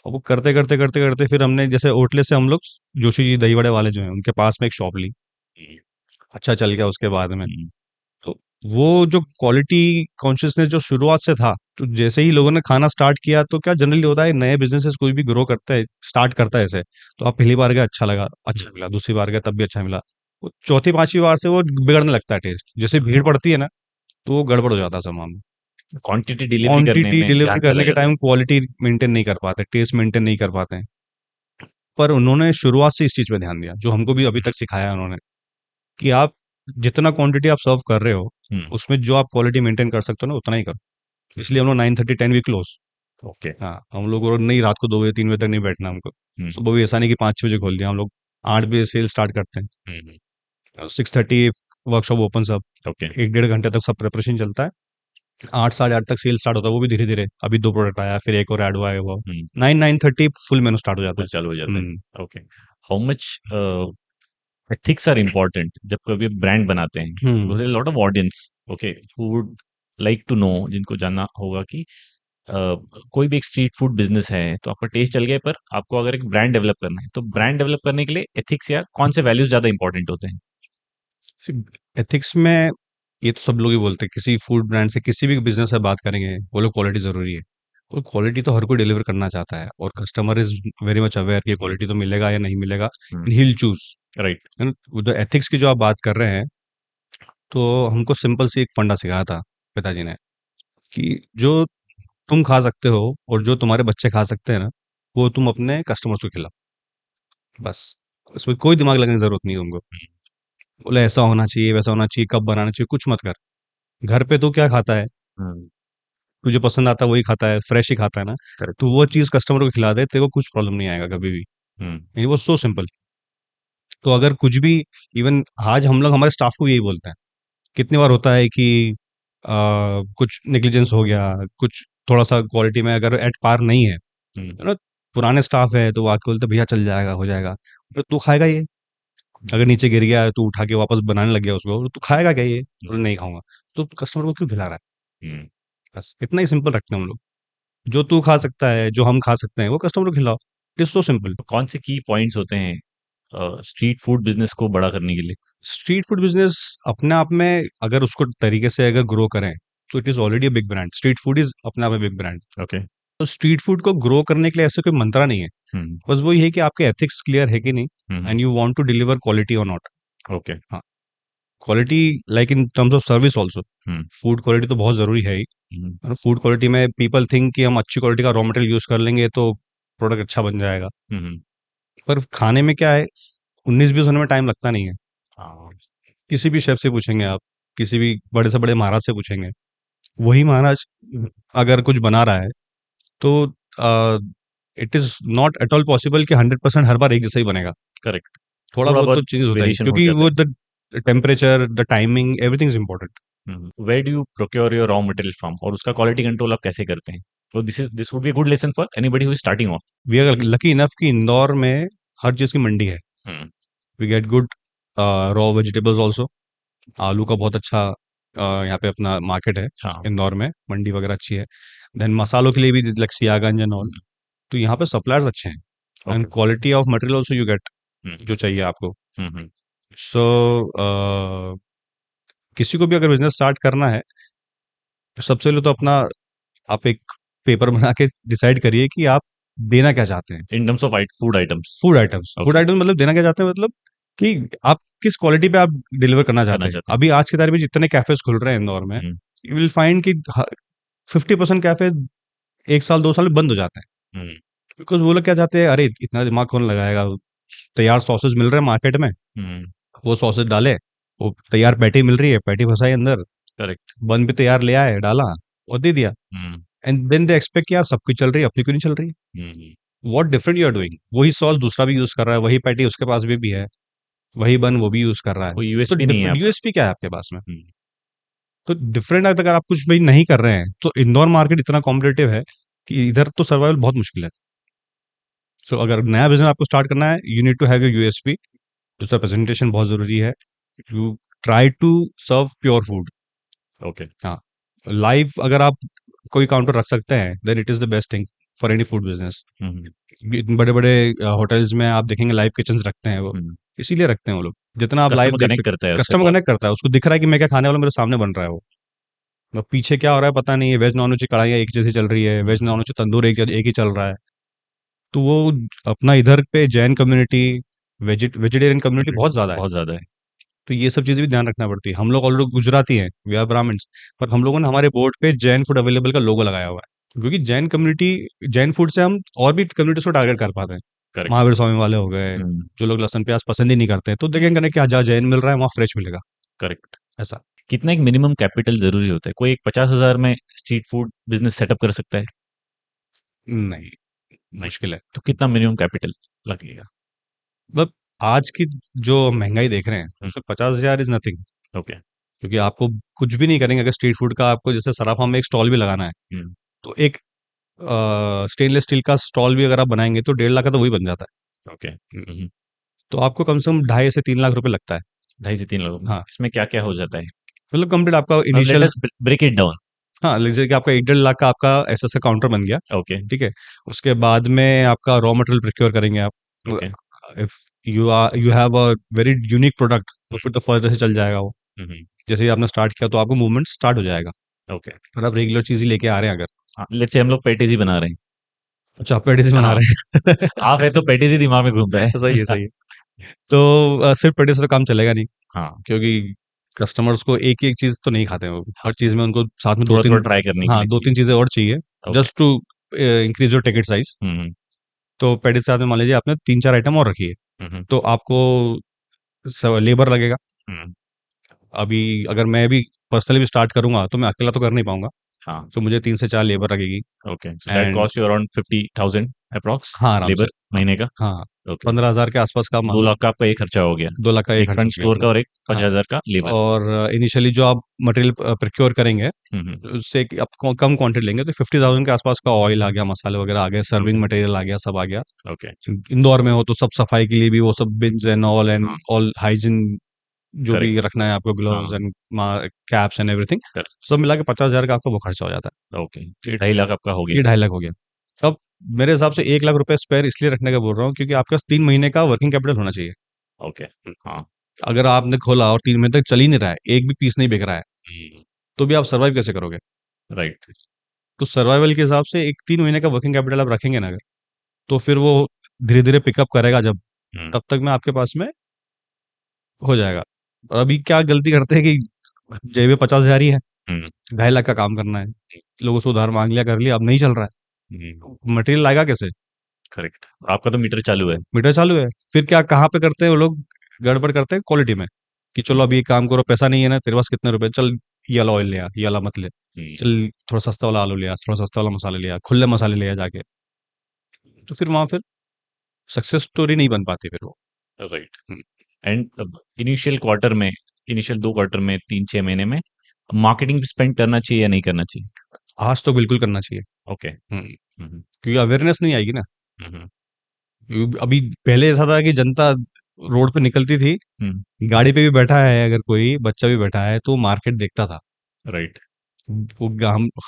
और वो करते-करते फिर हमने जैसे ओटले से हम लोग जोशी जी दही वड़े वाले जो हैं, उनके पास में एक शॉप ली। हुँ, अच्छा चल गया उसके बाद में। हुँ, तो वो जो क्वालिटी कॉन्शियसनेस जो शुरुआत से था, तो जैसे ही लोगों ने खाना स्टार्ट किया, तो क्या जनरली होता है, नए बिज़नेसेस कोई भी ग्रो करता है, स्टार्ट करता है ऐसे, तो आप पहली बार गए अच्छा लगा, हुँ, अच्छा मिला, दूसरी बार गए तब भी अच्छा मिला। वो चौथी, 5वीं बार से वो बिगड़ने लगता है टेस्ट। जैसे भीड़ पड़ती है ना, तो वो गड़बड़ हो जाता है सामान में। क्वांटिटी डिलीवरी करने क्वांटिटी में डिलीवरी ध्यान चला करने के जाता टाइम है। क्वालिटी मेंटेन नहीं कर पाते, टेस्ट मेंटेन नहीं कर पाते हैं। पर उन्होंने शुरुआत से इस चीज़ पे ध्यान दिया, जो हमको भी अभी तक सिखाया है उन्होंने, कि आप जितना क्वांटिटी आप सर्व कर रहे हो, हुँ, उसमें जो आप क्वालिटी मेंटेन कर सकते हो ना, उतना ही करो। इसलिए हम लोग 9:30 10 वी क्लोज। ओके। हाँ, हम लोग और नहीं, रात को 2 बजे 3 बजे तक नहीं बैठना हमको। हुँ, सुबह भी ऐसा नहीं कि 5-6 बजे खोल दिया, हम लोग 8 बजे सेल स्टार्ट करते हैं। हुँ, हुँ, 6:30 वर्कशॉप ओपन सब। ओके। 1 डेढ़ घंटे तक सब प्रिपरेशन चलता है। 8 साढ़े 8 तक सेल स्टार्ट होता है, वो भी धीरे-धीरे। अभी 2 प्रोडक्ट आया, फिर एक और ऐड हुआ है वो। हुँ, 9-9:30 फुल मेनू स्टार्ट हो जाता फुल है। चालू हो जाता हुँ, है। Okay. How much ethics are important जब कभी ब्रांड बनाते हैं? हुँ, because there is a lot of audience, okay, who would like to know, जिनको जानना होगा कि अ, कोई भी एक स्ट्रीट फूड बिज़नेस है, तो आपका टेस्ट चल गया, पर आपको अगर एक ब्रांड डेवलप करना है, तो ब्रांड डेवलप करने के लिए एथिक्स या कौन से वैल्यूज़ ज़्यादा इम्पोर्टेंट होते हैं? सी एथिक्स में ये तो सब लोग ही बोलते हैं, किसी फूड ब्रांड से किसी भी बिज़नेस से बात करेंगे, बोलो क्वालिटी ज़रूरी है। और क्वालिटी तो हर कोई डिलीवर करना चाहता है, और customer is very much aware कि हुँ, क्वालिटी तो मिलेगा या नहीं मिलेगा, हुँ, and he will choose. Right. है ना? वो जो एथिक्स की जो आप बात कर रहे हैं, तो हमको सिंपल सी एक फंडा सिखाया था पिताजी ने, कि जो तुम खा सकते हो और जो तुम्हारे बच्चे खा सकते हैं ना, वो तुम अपने कस्टमर्स को खिलाओ, बस। उसमें कोई दिमाग लगाने की ज़रूरत नहीं है तुमको। बोले ऐसा होना चाहिए, वैसा होना चाहिए, कब बनाना चाहिए, कुछ मत कर। घर पे तू क्या खाता है, हुँ, तुझे पसंद आता है वही खाता है, फ्रेश ही खाता है ना, करेक्ट। तो वो चीज़ कस्टमर को खिला दे, तेरे को कुछ प्रॉब्लम नहीं आएगा कभी भी। हुँ, ये वो सो सिंपल। तो अगर कुछ भी, इवन आज हम लोग हमारे स्टाफ को भी यही बोलते हैं। कितनी बार होता है कि कुछ नेग्लिजेंस हो गया, कुछ थोड़ा-सा क्वालिटी में अगर एट पार नहीं है, हुँ, ना, पुराने स्टाफ है तो वो आके बोलते हैं, भैया चल जाएगा, हो जाएगा। तो तू खाएगा ये? अगर नीचे गिर गया है तो उठा के वापस बनाने लग गया उसको, तो तू खाएगा क्या ये? हुँ, बोले नहीं खाऊँगा। तो कस्टमर को क्यों खिला रहा है? हुँ। बस इतना ही सिंपल रखते हैं हम लोग। जो तू खा सकता है, जो हम खा सकते हैं, वो कस्टमर को खिलाओ। It's so simple. तो कौन से की पॉइंट्स होते हैं स्ट्रीट फूड बिजनेस को बड़ा करने के लिए? स्ट्रीट फूड बिजनेस अपने आप में अगर उसको तरीके से अगर ग्रो करें तो it is already a big brand. Street food is अपने आप में बिग ब्रांड। ओके। तो स्ट्रीट फूड को ग्रो करने के लिए ऐसे कोई मंत्रा नहीं है। हम्म। बस वो ये है कि आपके एथिक्स क्लियर है कि नहीं, हम्म। And you want to deliver quality और नॉट। ओके। हाँ, quality like in terms of service also. हम्म। फूड क्वालिटी तो बहुत ज़रूरी है ही। हम्म। और फूड क्वालिटी में पीपल थिंक कि हम अच्छी क्वालिटी का रॉ मटेरियल यूज़ कर लेंगे तो प्रोडक्ट अच्छा बन जाएगा। हम्म। पर खाने में क्या है, 19-20 होने में टाइम लगता नहीं है। हाँ। किसी भी शेफ से पूछेंगे आप, किसी भी बड़े से बड़े महाराज से पूछेंगे, वही महाराज अगर कुछ बना रहा है तो it is not at all possible कि 100% हर बार एक जैसा ही बनेगा। करेक्ट। थोड़ा थोड़ा बहुत तो बहुत चेंजेस होता है वेरिएशन हो क्योंकि जाता वो है। The temperature, the timing, everything is important. Where do you procure your raw material from, और उसका क्वालिटी कंट्रोल आप कैसे करते हैं? तो this would be good lesson for anybody who is starting off. We are lucky enough कि इंदौर में हर चीज़ की मंडी है। हम्म। We get good raw vegetables also. आलू का बहुत अच्छा यहाँ पे अपना मार्केट है। हाँ। इंदौर में मंडी वगैरह अच्छी है। देन मसालों के लिए भी लाइक सियागंज एंड ऑल। तो यहाँ पे सप्लायर्स अच्छे हैं and okay. Quality of material also you get हम्म। जो चाहिए आपको। हम्म। सो किसी को भी अगर बिजनेस स्टार्ट करना है तो सबसे पहले तो अपना आप एक पेपर बना के डिसाइड करिए कि आप देना क्या चाहते हैं। इन terms of food items. Food okay. Items मतलब देना क्या चाहते हैं, मतलब कि आप किस क्वालिटी पे आप डिलीवर करना करना चाहते हैं। चाहते हैं। अभी आज के तारीख में जितने कैफेज खुल रहे हैं इंदौर में, हम्म। यू विल फाइंड कि 50% कैफे 1 साल 2 साल में बंद हो जाते हैं। हम्म। बिकॉज वो लोग क्या चाहते हैं, अरे इतना दिमाग कौन लगाएगा, तैयार सॉसेज मिल रहे हैं मार्केट में, हम्म। वो सॉसेज डाले, वो तैयार पैटी मिल रही है, पैटी फंसाई अंदर, करेक्ट। बन भी तैयार ले आए, डाला और दे दिया। हम्म। एंड देन दे एक्सपेक्ट कि यार सबकी चल रही है, अपनी क्यों नहीं चल रही। हम्म। What different you are doing, वही सॉस दूसरा भी यूज कर रहा है, वही पैटी उसके पास भी है, वही बन वो भी यूज कर रहा है। कोई तो यूएसपी नहीं है डिफरेंट आपका। यूएसपी क्या है आपके पास में। हम्म। तो डिफरेंट अगर आप कुछ भी नहीं कर रहे हैं तो इंदौर मार्केट इतना कॉम्पिटेटिव है कि इधर तो सर्वाइवल बहुत मुश्किल है। सो अगर नया बिजनेस आपको स्टार्ट करना है, you need to have your USP. दूसरा प्रेजेंटेशन बहुत जरूरी है। You try to serve pure food. Okay. हाँ, लाइव अगर आप कोई काउंटर रख सकते हैं then it is the best thing for any food business. हम्म। बड़े बड़े होटल्स में आप देखेंगे लाइव किचन रखते हैं वो, हम्म। इसीलिए रखते हैं वो लोग, जितना आप लाइव कस्टमर देख कनेक्ट सकते। करता है उससे कस्टमर बहुत। कनेक्ट करता है, उसको दिख रहा है कि मैं क्या खाने वाला हूं, मेरे सामने बन रहा है वो। अब पीछे क्या हो रहा है पता नहीं है, वेज नॉन वेज की कढ़ाइयाँ एक जैसी चल रही है, वेज नॉन वेज तंदूर एक ही चल रहा है। तो वो अपना इधर पे जैन कम्युनिटी, वेजिटेरियन कम्युनिटी बहुत ज्यादा है। बहुत ज्यादा है। तो ये सब चीजें भी ध्यान रखना पड़ती है। हम लोग ऑलरेडी गुजराती हैं, वी आर ब्राह्मण्स, पर हम लोगों ने हमारे बोर्ड पे जैन फूड अवेलेबल का लोगो लगाया हुआ है, क्योंकि जैन कम्युनिटी, जैन फूड से हम और भी कम्युनिटीज को टारगेट कर पाते हैं। करेक्ट। महावीर स्वामी वाले हो गए, हम्म। जो लोग लहसुन प्याज पसंद ही नहीं करते हैं, तो देखेंगे कि हाँ, जहाँ जैन मिल रहा है वहाँ फ्रेश मिलेगा। करेक्ट। ऐसा। कितना एक मिनिमम कैपिटल जरूरी होता है? कोई एक 50,000 में स्ट्रीट फूड बिजनेस सेटअप कर सकता है? नहीं, नहीं। मुश्किल है। तो कितना मिनिमम कैपिटल लगेगा? मतलब आज की जो महंगाई देख रहे हैं हम्म। उसमें 50,000 इज नथिंग। ओके। क्योंकि आपको कुछ भी नहीं करेंगे, अगर स्ट्रीट फूड का आपको जैसे सराफा में एक स्टॉल भी लगाना है, हम्म। तो एक स्टेनलेस स्टील का स्टॉल भी अगर आप बनाएंगे तो 1.5 लाख का तो वही बन जाता ओके। है। तो आपको कम से कम 2.5 से 3 लाख रुपए लगता है। 2.5 से 3 लोगों में हाँ, इसमें क्या क्या हो जाता है? मतलब कंप्लीट आपका अब let initial. Us break it down. हाँ, जैसे कि आपका 1-1.5 लाख का आपका ऐसा ऐसा काउंटर बन गया। ओके। ठीक है। उसके बाद में आपका रॉ मटेरियल प्रोक्योर करेंगे आप। Okay. If you have a very unique product तो फिर तो फर्दर से चल जाएगा वो। हम्म। जैसे ही आपने स्टार्ट किया तो आपको मूवमेंट स्टार्ट हो जाएगा। ओके। और आप रेगुलर चीज ही लेके आ रहे हैं अगर। हाँ, लेट्स से हम लोग पैटीज ही बना रहे हैं। अच्छा, आप पेटिस बना हाँ, रहे हैं। आप है तो पैटीज ही दिमाग में घूम रहा सही है, है। सही है। तो सिर्फ पेटिस से तो काम चलेगा नहीं, हाँ, क्योंकि कस्टमर्स को एक ही एक चीज तो नहीं खाते हैं वो, हर चीज में उनको साथ में दो थोड़ा थोड़ा तीन। ट्राई करने के हाँ, लिए दो चाहिए। तीन चीजें और चाहिए, okay. Just to increase your ticket size. हम्म। तो पेटिस के साथ में मान लीजिए आपने 3-4 आइटम और रखी है, हम्म। तो आपको लेबर लगेगा। हम्म। अभी अगर मैं भी पर्सनली भी स्टार्ट करूंगा तो मैं अकेला तो कर नहीं पाऊंगा। हाँ। तो मुझे 3 से 4 लेबर लगेगी। Okay, so that and cost you around 50,000 approx हाँ, आराम से। लेबर हाँ, महीने का। हाँ, ओके। 15,000 के आसपास का मान दो लो। लाख का आपका ये खर्चा हो गया। 2 लाख का एक एक खर्च हो फ्रंट गया स्टोर पूरा। का और एक हाँ, 50,000 का लेबर। और इनिशियली जो आप मटेरियल प्रोक्योर करेंगे, हम्म। उससे कि आप कम क्वांटिटी लेंगे तो 50,000 के आसपास का ऑयल आ गया, मसाले वगैरह आ गए, सर्विंग ओके। मटेरियल आ गया, सब आ गया। ओके। इंदौर में हो तो सब सफाई के लिए भी वो सब बिन्स एंड हाँ। ऑल हाइजीन जो भी करेक्ट। रखना है आपको, ग्लव्स हाँ। And caps and everything, correct. सब मिला के 50,000 का आपका वो खर्चा हो जाता ओके, है। ये 2.5 लाख आपका हो ये गया। 2.5 लाख हो गया। अब मेरे हिसाब से 1 लाख रुपए स्पेयर इसलिए रखने का बोल रहा हूँ क्योंकि आपके पास 3 महीने का वर्किंग कैपिटल होना चाहिए। ओके। हाँ। अगर आपने खोला और 3 महीने तक चल ही नहीं रहा है, एक भी पीस नहीं बिक रहा है, हम्म। तो भी आप सर्वाइव कैसे करोगे? राइट। तो सर्वाइवल के हिसाब से एक 3 महीने का वर्किंग कैपिटल आप रखेंगे ना अगर, तो फिर वो धीरे धीरे पिकअप करेगा जब, हम्म। तब तक में आपके पास में हो जाएगा। और अभी क्या गलती करते हैं कि जेब में 50 हजार ही है, हम्म। 2.5 लाख का काम करना है, लोगों से उधार मांग लिया, कर लिया, अब नहीं चल रहा हम्म। है, मटेरियल लाएगा कैसे? करेक्ट। आपका तो मीटर चालू है। मीटर चालू है, फिर क्या कहाँ पे करते हैं वो लोग? गड़बड़ करते हैं क्वालिटी में, कि चलो हम्म। अभी एक काम करो, पैसा नहीं है ना तेरे पास, कितने रुपए, चल ये वाला ऑयल ले आ, ये वाला मत ले, हम्म। चल थोड़ा सस्ता वाला आलू ले आ, थोड़ा सस्ता वाला मसाले ले आ, खुले मसाले ले आ जाके, तो फिर वहां फिर सक्सेस स्टोरी नहीं बन पाती फिर वो। राइट। एंड इनिशियल क्वार्टर में, इनिशियल 2 क्वार्टर में, 3-6 महीने में मार्केटिंग पे स्पेंड करना चाहिए या नहीं करना चाहिए? आज तो बिल्कुल करना चाहिए। ओके। हम्म, हम्म। क्योंकि अवेयरनेस नहीं आएगी ना। हम्म। अभी पहले ऐसा था कि जनता रोड पे निकलती थी, हम्म। गाड़ी पे भी बैठा है, अगर कोई बच्चा भी बैठा है तो मार्केट देखता था। राइट। वो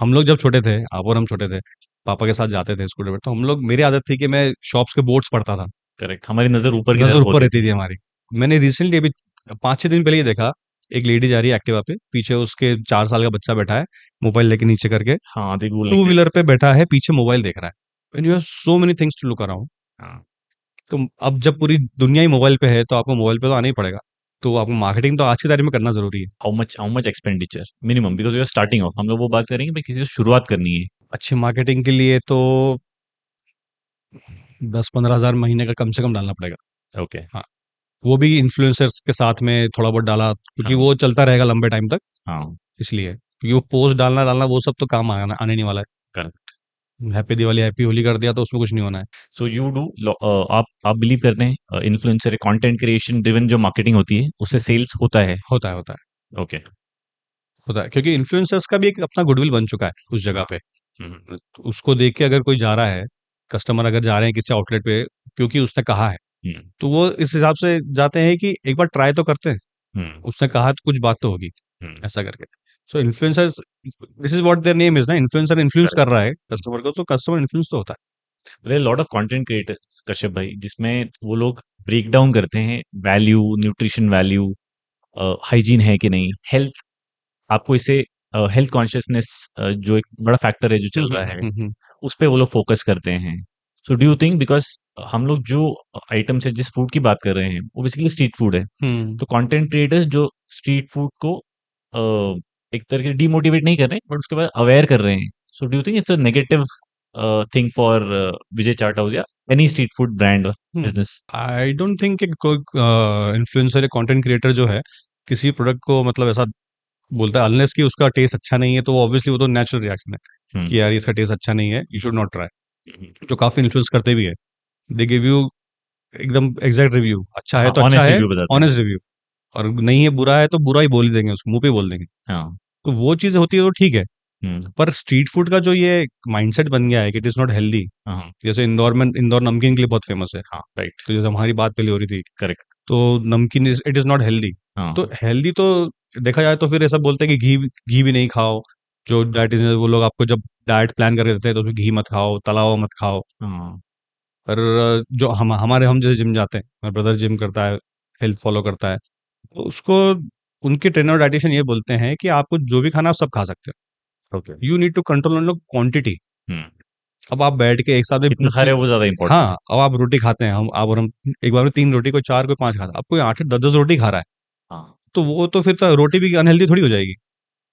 हम लोग जब छोटे थे, आप और हम छोटे थे, पापा के साथ जाते थे स्कूटर पे, तो हम लोग, मेरी आदत थी कि मैं शॉप्स के बोर्ड्स पढ़ता था, करेक्ट, हमारी नजर ऊपर की नजर तरफ ऊपर होती रहती थी। थी हमारी। मैंने रिसेंटली अभी 5-6 दिन पहले ही देखा, एक लेडी जा रही है एक्टिवा पे, पीछे उसके 4 साल का बच्चा बैठा है, मोबाइल लेके नीचे करके, हाँ, they go like to this. Wheeler पे बैठा है, पीछे मोबाइल देख रहा है। You have so many things to look around. हाँ। तो अब जब पूरी दुनिया ही मोबाइल पे है, तो आपको मोबाइल पे तो आना ही पड़ेगा। तो आपको मार्केटिंग तो आज की तारीख में करना जरूरी है। How much expenditure minimum, because we are starting off, हम लोग वो बात करेंगे भाई किसी को शुरुआत करनी है। अच्छी मार्केटिंग के लिए तो 10-15 हजार महीने का कम से कम डालना पड़ेगा। ओके। हाँ, वो भी इन्फ्लुएंसर्स के साथ में थोड़ा बहुत डाला, क्योंकि हाँ। वो चलता रहेगा लंबे टाइम तक, हाँ। इसलिए, क्योंकि वो पोस्ट डालना डालना वो सब तो काम आना आने नहीं वाला करेक्ट। है। हैप्पी दिवाली हैप्पी होली कर दिया तो उसमें कुछ नहीं होना है। सो यू डू, आप बिलीव करते हैं इन्फ्लुएंसर कंटेंट क्रिएशन ड्रिवन जो मार्केटिंग होती है उससे सेल्स होता है? होता है, होता है, ओके। होता है, क्योंकि इन्फ्लुएंसर्स का भी एक अपना गुडविल बन चुका है उस जगह हाँ। पे। हम्म। तो उसको देख के अगर कोई जा रहा है, कस्टमर अगर जा रहे हैं किसी आउटलेट पे, क्योंकि उसने कहा है, हम्म। तो वो इस हिसाब से जाते हैं कि एक बार ट्राई तो करते हैं, हम्म। उसने कहा तो कुछ बात तो होगी, हम्म। ऐसा करके। So influencers, this is what their name is ना, इन्फ्लुएंसर इन्फ्लुएंस करेक्ट। कर रहा है कस्टमर को, तो कस्टमर इन्फ्लुएंस तो होता there lot of content creators Kashyap भाई, जिसमें वो लोग ब्रेक डाउन करते हैं वैल्यू, न्यूट्रिशन वैल्यू, हाइजीन है कि नहीं, हेल्थ, आपको इसे हेल्थ कॉन्शियसनेस जो एक बड़ा फैक्टर है जो है। चल रहा है, हम्म। उस पे वो लोग फोकस करते हैं। So do you think, because हम लोग जो आइटम से जिस फूड की बात कर रहे हैं वो बेसिकली स्ट्रीट फूड है, हम्म। तो कंटेंट क्रिएटर्स जो स्ट्रीट फूड को एक तरह से डीमोटिवेट नहीं कर रहे हैं बट उसके बाद अवेयर कर रहे हैं, so do you think it's a negative thing for Vijay chaat house या any street food brand business? I don't think कि कोई इन्फ्लुएंसर या कंटेंट क्रिएटर जो है किसी प्रोडक्ट को मतलब ऐसा बोलता है, अनलेस कि उसका टेस्ट अच्छा नहीं है, तो वो ऑब्वियसली वो तो नेचुरल रिएक्शन है हम्म। कि यार इसका टेस्ट अच्छा नहीं है, यू शुड नॉट ट्राई। हम्म। जो काफी इन्फ्लुएंस करते भी है, दे गिव यू एकदम एग्जैक्ट रिव्यू, अच्छा है हाँ, तो अच्छा ऑनेस्ट है, रिव्यू बताते हैं। ऑनेस्ट रिव्यू, और नहीं है बुरा है तो बुरा ही बोल ही देंगे, उसको मुंह पे बोल देंगे। हाँ। तो वो चीज़ होती है तो ठीक है। हम्म। पर स्ट्रीट फूड का जो ये माइंडसेट बन गया है कि इट इज़ नॉट हेल्दी, हाँ। जैसे इंदौर में, इंदौर नमकीन के लिए बहुत फेमस है, हाँ। राइट। तो जैसे हमारी बात पहले हो रही थी, करेक्ट। तो नमकीन is, it is not healthy. हाँ। तो हेल्दी तो देखा जाए तो फिर ऐसा बोलते हैं कि घी घी भी नहीं खाओ, जो डाइटिशियन वो लोग आपको जब डाइट प्लान करके देते हैं तो उसमें घी मत खाओ, तला हुआ मत खाओ। हाँ। पर जो हम जैसे जिम जाते हैं, मेरा ब्रदर जिम करता है, हेल्थ फॉलो करता है, तो उसको उनके ट्रेनर और डाइटिशियन ये बोलते हैं कि आपको जो भी खाना है आप सब खा सकते ओके। हो, you need to control on quantity. हम्म। अब आप बैठ के एक साथ में कितना खा रहे हो वो ज्यादा इंपॉर्टेंट है। हाँ, अब आप रोटी खाते हैं, हम आप और हम एक बार में 3 रोटी, कोई 4, कोई 5 खाता है, अब कोई 8-10 रोटी खा रहा है, हाँ। तो वो तो फिर तो रोटी भी अनहेल्दी थोड़ी हो जाएगी।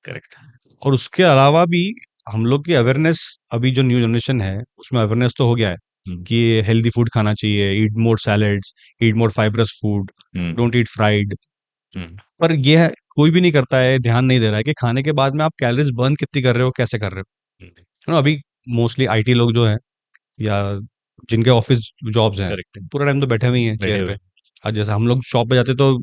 करेक्ट। और उसके अलावा भी हम लोग की अवेयरनेस, अभी जो न्यू जनरेशन है उसमें अवेयरनेस तो हो गया है हम्म। कि हेल्दी फूड खाना चाहिए, eat more salads, eat more fibrous food, हम्म। Don't eat fried. हम्म। पर ये कोई भी नहीं करता है, ध्यान नहीं दे रहा है कि खाने के बाद में आप कैलोरीज बर्न कितनी कर रहे हो, कैसे कर रहे हो। है ना, अभी मोस्टली आईटी लोग जो हैं, या जिनके ऑफिस जॉब्स हैं, करेक्ट। पूरा टाइम तो बैठे हुए ही हैं बैठे चेयर हुए। पे। और जैसे हम लोग शॉप पे जाते तो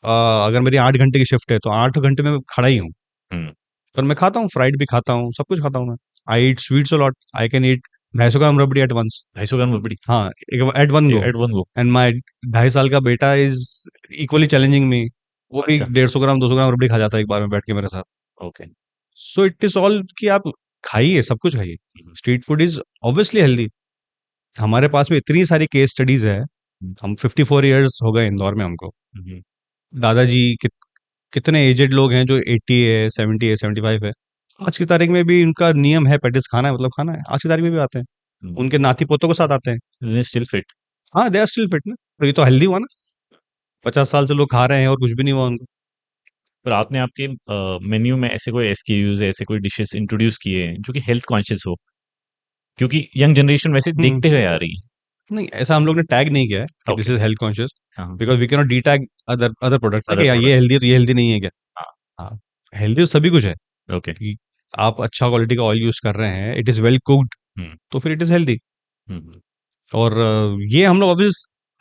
अगर मेरी 8 घंटे की शिफ्ट है तो 8 घंटे में मैं खड़ा ही हूँ, हम्म। पर मैं खाता हूँ, फ्राइड भी खाता हूँ, सब कुछ खाता हूँ मैं। I eat sweets a lot, I can eat 250 gram rabri at once. 250 gram rabri? हाँ, at one go. At one go? And my 2.5 साल का बेटा इज इक्वली चैलेंजिंग मी, वो भी अच्छा। 150 ग्राम 200 ग्राम रबड़ी खा जाता है एक बार में बैठ के मेरे साथ। Okay. So it is all कि आप खाइए, सब कुछ खाइए। हम्म, street food is obviously healthy. हमारे पास में इतनी सारी केस स्टडीज़ है। हम 54 इयर्स हो गए इंदौर में हमको। हम्म, दादाजी कितने एजेड लोग हैं जो 80 है, 70 है, 75 है। आज की तारीख में भी उनका नियम है, पैटीज़ खाना है मतलब खाना है। आज की तारीख में भी आते हैं। उनके नाती-पोतों के साथ आते हैं। Still fit. हाँ, दे आर स्टिल फिट ना। तो ये तो हेल्दी हुआ ना। 50 साल से लोग खा रहे हैं और कुछ भी नहीं हुआ उनको। पर आपने आपके मेन्यू में ऐसे कोई एसक्यूज ऐसे कोई डिशेस इंट्रोड्यूस किए हैं जो कि हेल्थ कॉन्शियस हो, क्योंकि यंग जनरेशन वैसे हुँ। देखते हुए आ रही नहीं, ऐसा हम लोग ने टैग नहीं किया है कि है। This okay. Is health conscious, हाँ। Because we can not detag other other products ना अदर कि यार ये प्रोडक्ट्स। हेल्दी है तो ये हेल्दी नहीं है क्या? हाँ। हाँ, हेल्दी तो सभी कुछ है ओके। कि आप अच्छा क्वालिटी का ऑयल यूज़ कर रहे हैं, इट इज़ वेल कुक्ड, हम्म। तो फिर इट इज़ हेल्दी। हम्म। और ये हम लोग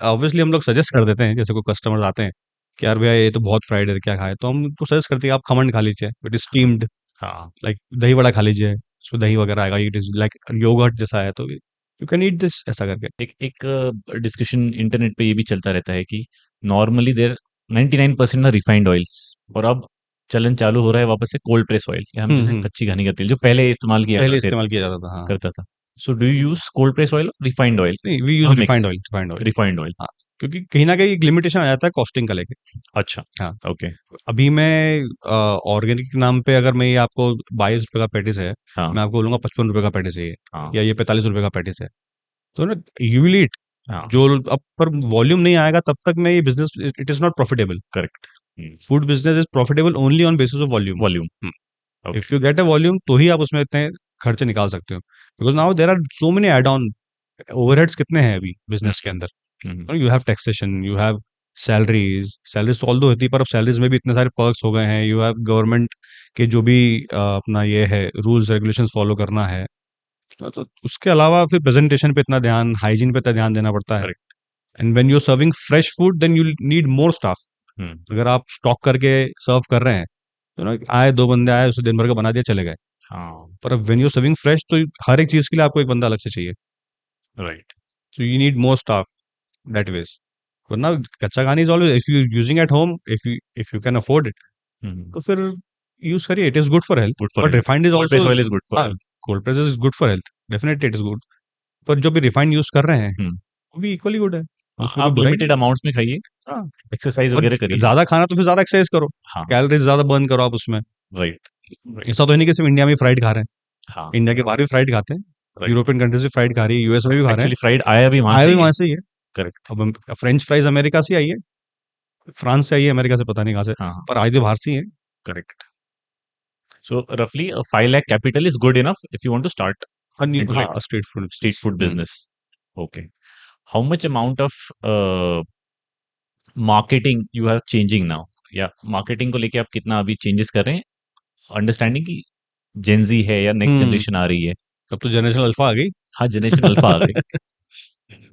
ऑब्वियसली हम लोग सजेस्ट कर देते हैं, जैसे कोई कस्टमर्स आते हैं कि यार भैया ये तो बहुत फ्राइड है, क्या खाएँ? तो हम उनको सजेस्ट करते हैं आप खमन खा लीजिए, इट इज़ स्टीम्ड, हाँ। लाइक दही वड़ा खा लीजिए, उसमें दही वगैरह आएगा, इट इज़ लाइक योगर्ट जैसा है, तो यू कैन ईट दिस ऐसा करके। एक एक डिस्कशन इंटरनेट पे ये भी चलता रहता है कि नॉर्मली देर 99% ना रिफाइंड ऑयल्स, और अब चलन चालू हो रहा है वापस से कोल्ड प्रेस ऑयल, या हम हुँ, जैसे हुँ। कच्ची घानी का तेल जो पहले इस्तेमाल किया पहले करते थे, इस्तेमाल किया जाता था, हाँ। करता था। सो do you use cold press oil, refined oil, नहीं, वी और use mix? Refined oil. Refined oil. हाँ, क्योंकि कहीं न कहीं एक लिमिटेशन आ जाता है कॉस्टिंग का लेके। अच्छा। हाँ, ओके। अभी मैं ऑर्गेनिक के नाम पे अगर मैं ये आपको ₹22 का पैटीज़ है, हाँ। मैं आपको बोलूँगा ₹55 का पैटीज़ है ये, हाँ। या ये ₹45 का पैटीज़ है। तो ना यू विल ईट, हाँ। जो अब पर वॉल्यूम नहीं आएगा तब तक मैं ये business it is not profitable. Correct. Food business is profitable only on basis of volume. Volume. Hmm, okay. If you get a volume तो ही आप उसमें इतने खर्चे निकाल सकते हो। Because now there are so many add on, overheads कितने हैं अभी बिज़नेस के अंदर। You have taxation, you have salaries तो ऑल्दो होती है, पर अब सैलरीज़ में भी इतने सारे पर्क्स हो गए हैं। यू हैव गवर्नमेंट के जो भी अपना ये है रूल्स रेगुलेशंस फॉलो करना है। तो उसके अलावा फिर प्रेज़ेंटेशन पे इतना ध्यान, हाइजीन पे इतना ध्यान देना पड़ता है। Correct. And when you are serving fresh food then you need more staff. हम्म। अगर आप स्टॉक करके सर्व कर रहे हैं, तो ना आए 2 बंदे आए, उसे दिन भर का बना दिया, चले गए। हाँ। पर अब when you are serving fresh तो हर एक चीज़ के लिए आपको एक बंदा अलग से चाहिए। Right. So you need more staff that ways. वरना kachcha ghani is always if you using at home, if you can afford it, तो फिर यूज करिए, it is good for health. Good for but health. Refined is cold press also, oil is good for हाँ, health. Cold press is good for health, definitely it is good. पर जो भी refined use कर रहे हैं हम्म। वो भी equally good है, उसमें कोई आप बुराई नहीं लिमिटेड अमाउंट्स में खाइए, है। हाँ, एक्सरसाइज और वगैरह करिए। ज्यादा खाना तो फिर ज्यादा एक्सरसाइज करो, हाँ। कैलोरीज ज्यादा बर्न करो आप उसमें। राइट। राइट। ऐसा तो है नहीं कि सिर्फ इंडिया में फ्राइड खा रहे हाँ। हैं, इंडिया के बाहर भी फ्राइड खाते हैं। राइट। यूरोपियन कंट्रीज भी फ्राइड खा रही है, यूएस में भी खा रहे हैं। एक्चुअली फ्राइड आया भी वहां आया से भी ही है। वहां से ही है। करेक्ट। अब फ्रेंच फ्राइज अमेरिका से आई है, फ्रांस से आई है, अमेरिका से पता नहीं कहाँ से, हाँ। पर आई तो बाहर से ही है। करेक्ट। सो रफली 5 lakh capital is good enough if you want to start into हाँ, it, street food street business. food business. Okay. How much amount of marketing you have changing now? या मार्केटिंग को लेके आप कितना अभी चेंजेस कर रहे हैं, अंडरस्टैंडिंग कि जेंजी है या नेक्स्ट हम्म। जनरेशन आ रही है? अब तो जनरेशन अल्फा आ गई। हाँ, जनरेशन अल्फा आ गई।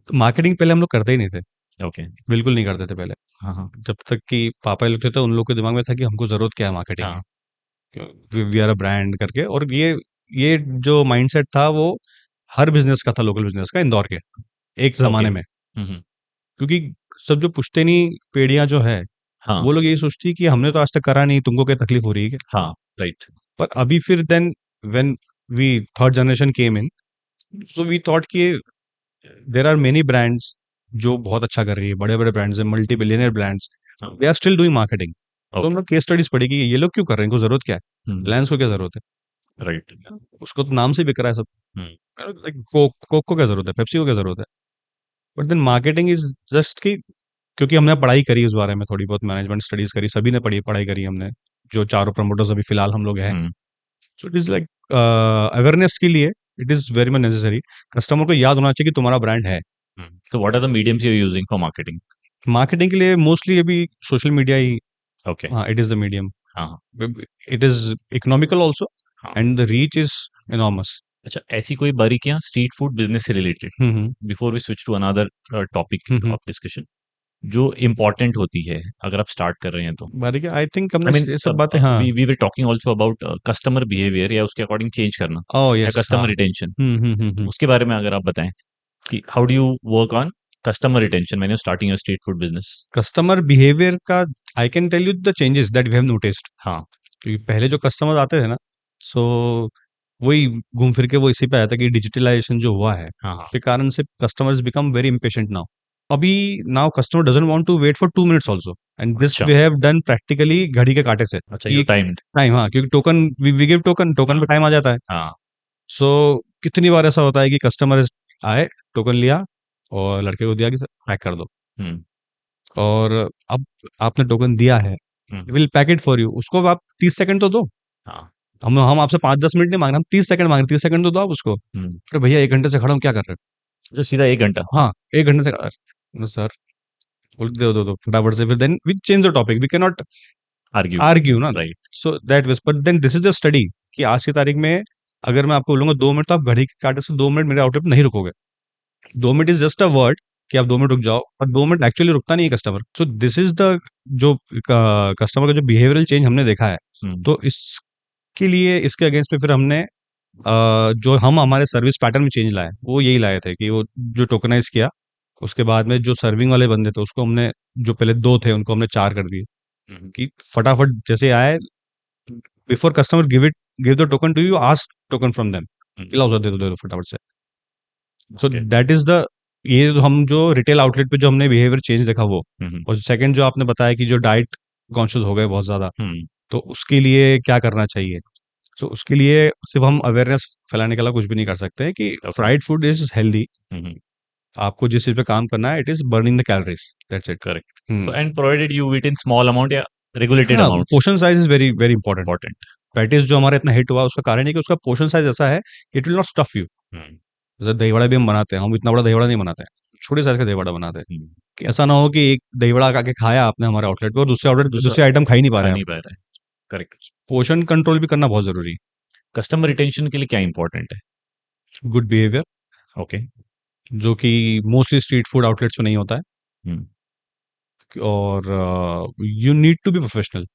तो मार्केटिंग पहले हम लोग करते ही नहीं थे, ओके। बिल्कुल नहीं करते थे पहले। हाँ। हाँ। जब तक कि पापा लोग थे तो उन लोग के दिमाग में था कि हमको जरूरत क्या है मार्केटिंग हाँ। की, वी आर अ ब्रांड करके। और ये जो माइंडसेट था वो हर बिजनेस का था, लोकल बिजनेस का, इंदौर के एक ओके। जमाने में। क्योंकि सब जो पुश्तैनी पीढ़ियां जो है, हाँ। वो लोग यही सोचती कि हमने तो आज तक करा नहीं, तुमको क्या तकलीफ हो रही है क्या? हाँ। राइट। पर अभी फिर then when we third generation came in, so we thought कि देयर आर मेनी ब्रांड्स जो बहुत अच्छा कर रही है, बड़े बड़े ब्रांड्स हैं, मल्टी बिलियनर ब्रांड्स, हाँ। They are still doing marketing. So हम ओके। लोग केस स्टडीज पढ़ी कि ये लोग क्यों कर रहे हैं, इनको जरूरत क्या है, रिलायंस को क्या जरूरत है, राइट। उसको तो नाम से बिक रहा है सब। लाइक कोक को क्या जरूरत है, पेप्सी को क्या जरूरत है। But then marketing is just कि क्योंकि हमने पढ़ाई करी उस बारे में, थोड़ी बहुत मैनेजमेंट स्टडीज करी, सभी ने पढ़ाई करी हमने, जो चारों प्रमोटर्स अभी फिलहाल हम लोग हैं। So it is like awareness के लिए it is very much necessary. Customer को याद होना चाहिए कि तुम्हारा ब्रांड है। तो what are the mediums you are using for marketing? Marketing के लिए मोस्टली अभी सोशल मीडिया ही, ओके। हाँ, इट इज द मीडियम। हाँ। इट इज इकोनॉमिकल ऑल्सो, हाँ। And the reach is enormous. अच्छा, ऐसी कोई बारीकियां स्ट्रीट फूड बिजनेस से related, hmm, before we switch to another topic hmm. Of discussion, जो इम्पोर्टेंट होती है अगर आप स्टार्ट कर रहे हैं तो? बारीकी आई थिंक हमने आई मीन, ये सब बातें, हाँ। We were talking also about customer behaviour या उसके अकॉर्डिंग चेंज करना, ओह या यस, हाँ। कस्टमर रिटेंशन, तो हम्म। उसके बारे में अगर आप बताएं कि how do you work on customer retention when you starting your street food business? Customer behaviour का I can tell you the changes that we have noticed. हाँ। क्योंकि पहले जो कस्टमर आते थे ना, सो वही घूम फिर के वो इसी पे आया था कि डिजिटलाइजेशन जो हुआ है, हाँ, हाँ। उसके कारण से customers become very impatient now. अभी now customer doesn't want to wait for 2 minutes also, and this अच्छा, वी हैव डन प्रैक्टिकली घड़ी के कांटे से अच्छा कि यू एक टाइम्ड। टाइम, हाँ, क्योंकि token we give token, token हाँ, पे टाइम आ जाता है। हाँ। सो कितनी बार ऐसा होता है कि कस्टमर आए, टोकन लिया और लड़के को दिया कि पैक कर दो, हुँ, और अब आपने टोकन दिया है, हुँ, will pack it for you, उसको अब आप 30 सेकंड तो दो। हाँ, हम आपसे 5-10 मिनट नहीं मांग रहे, हम 30 सेकंड मांग रहे, 30 सेकंड तो दो आप उसको। हुँ। अरे भैया 1 घंटे से खड़ा हूँ, क्या कर रहे जो सीधा 1 घंटा हो? हाँ, 1 घंटे से सर, बोल दो फटाफट से, फिर then we change the topic, we can not argue. Argue ना। Right. So that was, but then this is the study कि आज की तारीख में अगर मैं आपको बोलूंगा 2 मिनट, तो आप घड़ी के कांटे से 2 मिनट मेरे आउटलेट पे नहीं रुकोगे। 2 minute is just a word कि आप 2 मिनट रुक जाओ, और 2 मिनट एक्चुअली रुकता नहीं है customer. So this is the जो कस्टमर का जो बिहेवियरल चेंज हमने देखा है, हुँ, तो इसके लिए, इसके अगेंस्ट में फिर हमने जो हम हमारे सर्विस पैटर्न में चेंज लाए, वो यही लाए थे कि वो जो टोकनाइज किया, उसके बाद में जो सर्विंग वाले बंदे थे उसको हमने, जो पहले 2 थे उनको हमने 4 कर दिए, हुँ, हुँ, कि फटाफट जैसे आए, before customer give the token to you, ask token from them, हुँ, लाओ सर, दे दो फटाफट से। So okay. That is the, ये जो हम जो रिटेल आउटलेट पे जो हमने बिहेवियर चेंज देखा वो। हुँ, हुँ, और सेकंड जो आपने बताया कि जो डाइट कॉन्शियस हो गए बहुत ज्यादा, हुँ, तो उसके लिए क्या करना चाहिए? सो उसके लिए सिर्फ हम अवेयरनेस फैलाने के अलावा कुछ भी नहीं कर सकते हैं कि okay. Fried food is healthy. हुँ, हुँ, आपको जिस चीज पे काम करना है, it is burning the calories, that's it. Correct. Hmm. तो and provided you eat in small amount या रेगुलेटेड हाँ, amounts. Portion size is very very important. Important. Patties जो हमारा इतना हिट हुआ, उसका कारण है कि उसका पोर्शन साइज ऐसा है, it will not stuff you. हुँ, जैसे दही वड़ा भी हम बनाते हैं, हम इतना बड़ा दही वड़ा नहीं बनाते हैं, छोटे साइज का दही वड़ा बनाते हैं, हुँ, कि ऐसा ना हो कि एक दही वड़ा आके खाया आपने हमारे आउटलेट पे, और दूसरे आउटलेट दूसरा दूसरे आइटम खा ही नहीं पा खा रहे हैं नहीं आप। पा रहा है। करेक्ट। पोर्शन कंट्रोल भी करना बहुत जरूरी कस्टमर रिटेंशन के लिए क्या इम्पोर्टेंट है? है। Good behaviour, okay. जो कि मोस्टली स्ट्रीट फूड आउटलेट्स में नहीं होता है। हुँ, और you need to be professional.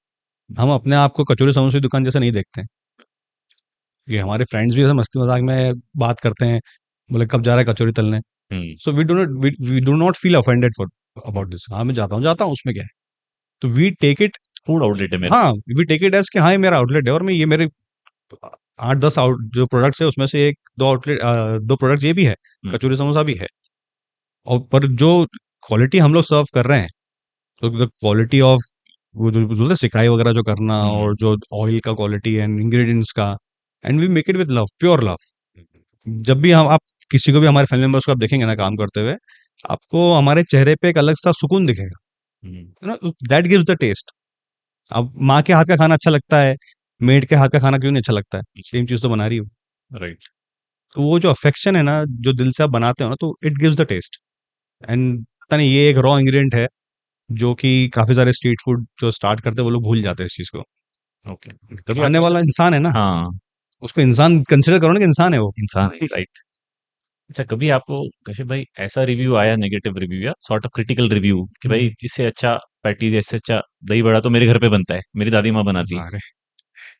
हम अपने आप को कचौरी समोसे की दुकान जैसे नहीं देखते हैं। ये हमारे फ्रेंड्स भी ऐसे मस्ती मजाक में बात करते हैं, बोले कब जा रहा है कचौरी तलने। हुँ, so we do not feel offended for about this. हाँ, मैं जाता हूँ, उसमें क्या है? तो we take it, food outlet है मेरा। हाँ, वी टेक इट एज कि हाँ, ये मेरा आउटलेट है, और मैं ये मेरे 8-10 आउट जो प्रोडक्ट्स है उसमें से एक दो आउटलेट, 2 प्रोडक्ट्स ये भी है, हुँ, कचौरी समोसा भी है। और पर जो क्वालिटी हम लोग सर्व कर रहे हैं, तो द क्वालिटी ऑफ वो जो बोलते हैं सिकाई वगैरह जो करना, हुँ, हुँ, और जो ऑयल का क्वालिटी एंड इंग्रेडिएंट्स का, and we make it with love, pure love. जब भी हम आप किसी को भी हमारे फैमिली मेंबर्स को आप देखेंगे ना काम करते हुए, आपको हमारे चेहरे पे एक अलग सा सुकून दिखेगा, हुँ, you know, that gives the taste. अब माँ के हाथ का खाना अच्छा लगता है, मेड के हाथ का खाना क्यों नहीं अच्छा लगता है? सेम चीज़ तो बना रही हो। राइट। तो वो जो अफेक्शन है ना, जो दिल से आप बनाते हो ना, तो it gives the taste. And पता नहीं, ये एक रॉ इंग्रेडिएंट है जो कि काफ़ी सारे स्ट्रीट फूड जो स्टार्ट करते हैं, वो लोग भूल जाते हैं इस चीज़ को। ओके। कभी खाने आपके वाला साथ इंसान है ना, हाँ, उसको इंसान कंसिडर करो ना, कि इंसान है वो। इंसान है, राइट। अच्छा कभी आपको कशिश भाई ऐसा रिव्यू आया नेगेटिव रिव्यू या सॉर्ट ऑफ क्रिटिकल रिव्यू कि भाई हम्म। इससे अच्छा पैटीज इससे अच्छा दही बड़ा तो मेरे घर पे बनता है, मेरी दादी माँ बनाती है। अरे,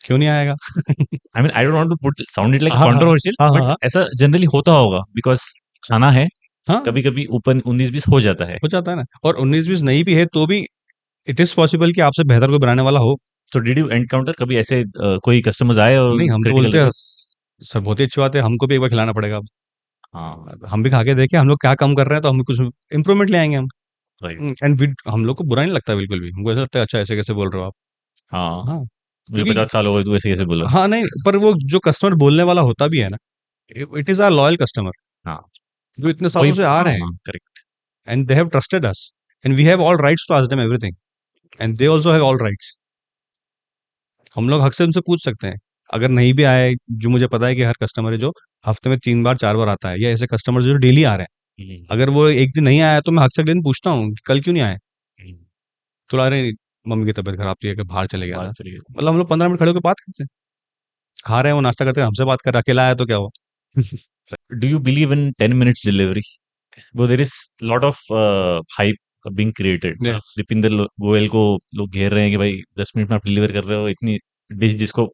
क्यों नहीं आएगा? I mean I don't want to put sound it like हाँ, हाँ, कंट्रोवर्शियल हाँ, हाँ, बट हाँ, ऐसा जनरली होता होगा बिकॉज़ खाना है, हाँ, कभी-कभी ऊपर 19-20 हो जाता है। हो जाता है ना। और 19-20 नहीं भी है तो भी इट इज़ पॉसिबल कि आपसे बेहतर कोई बनाने वाला हो। तो डिड यू एनकाउंटर कभी ऐसे कोई कस्टमर्स आए और नहीं, हम तो क्रिटिकल बोलते हैं, रिव्यू? सर बहुत ही अच्छी बात है, हमको भी एक बार खिलाना पड़ेगा अब। हाँ, हम भी खा के देखें हम लोग क्या कम कर रहे हैं, तो हम कुछ इम्प्रूवमेंट ले आएँगे हम। राइट। एंड वी हम लोग को बुरा नहीं लगता बिल्कुल भी। हमको ऐसा लगता है, अच्छा ऐसे कैसे बोल रहे हो आप? हाँ, हाँ, मुझे क्योंकि 50 साल हो गए तू ऐसे कैसे बोल रहा हाँ, नहीं, पर वो जो कस्टमर बोलने वाला होता भी है ना, it is our loyal customer, है? हाँ, जो इतने वही सालों से आ रहे हैं, हाँ, correct. And they have trusted us, and we have all rights to ask them everything, and they also have all rights. हम लोग हक से उनसे पूछ सकते हैं। अगर नहीं भी आए, जो मुझे पता है कि हर कस्टमर है जो हफ्ते में 3 बार 4 बार आता है, या ऐसे कस्टमर जो डेली आ रहे हैं, हुँ, अगर वो एक दिन नहीं आया, तो मैं हक से अगले दिन पूछता हूँ कि कल क्यों नहीं आए? हुँ, तो अरे, मम्मी की तबीयत खराब थी, कि बाहर चले गया था। बात चली गई। मतलब हम लोग 15 मिनट खड़े होकर बात करते हैं, खा रहे हैं, वो नाश्ता करते हैं, हमसे बात कर रहे हैं, अकेला आया तो क्या हुआ? Do you believe in 10 minutes delivery? वो there is lot of hype being created. Yes. Deepinder Goyal को लोग घेर रहे हैं कि भाई 10 मिनट में आप डिलीवर कर रहे हो इतनी डिश जिसको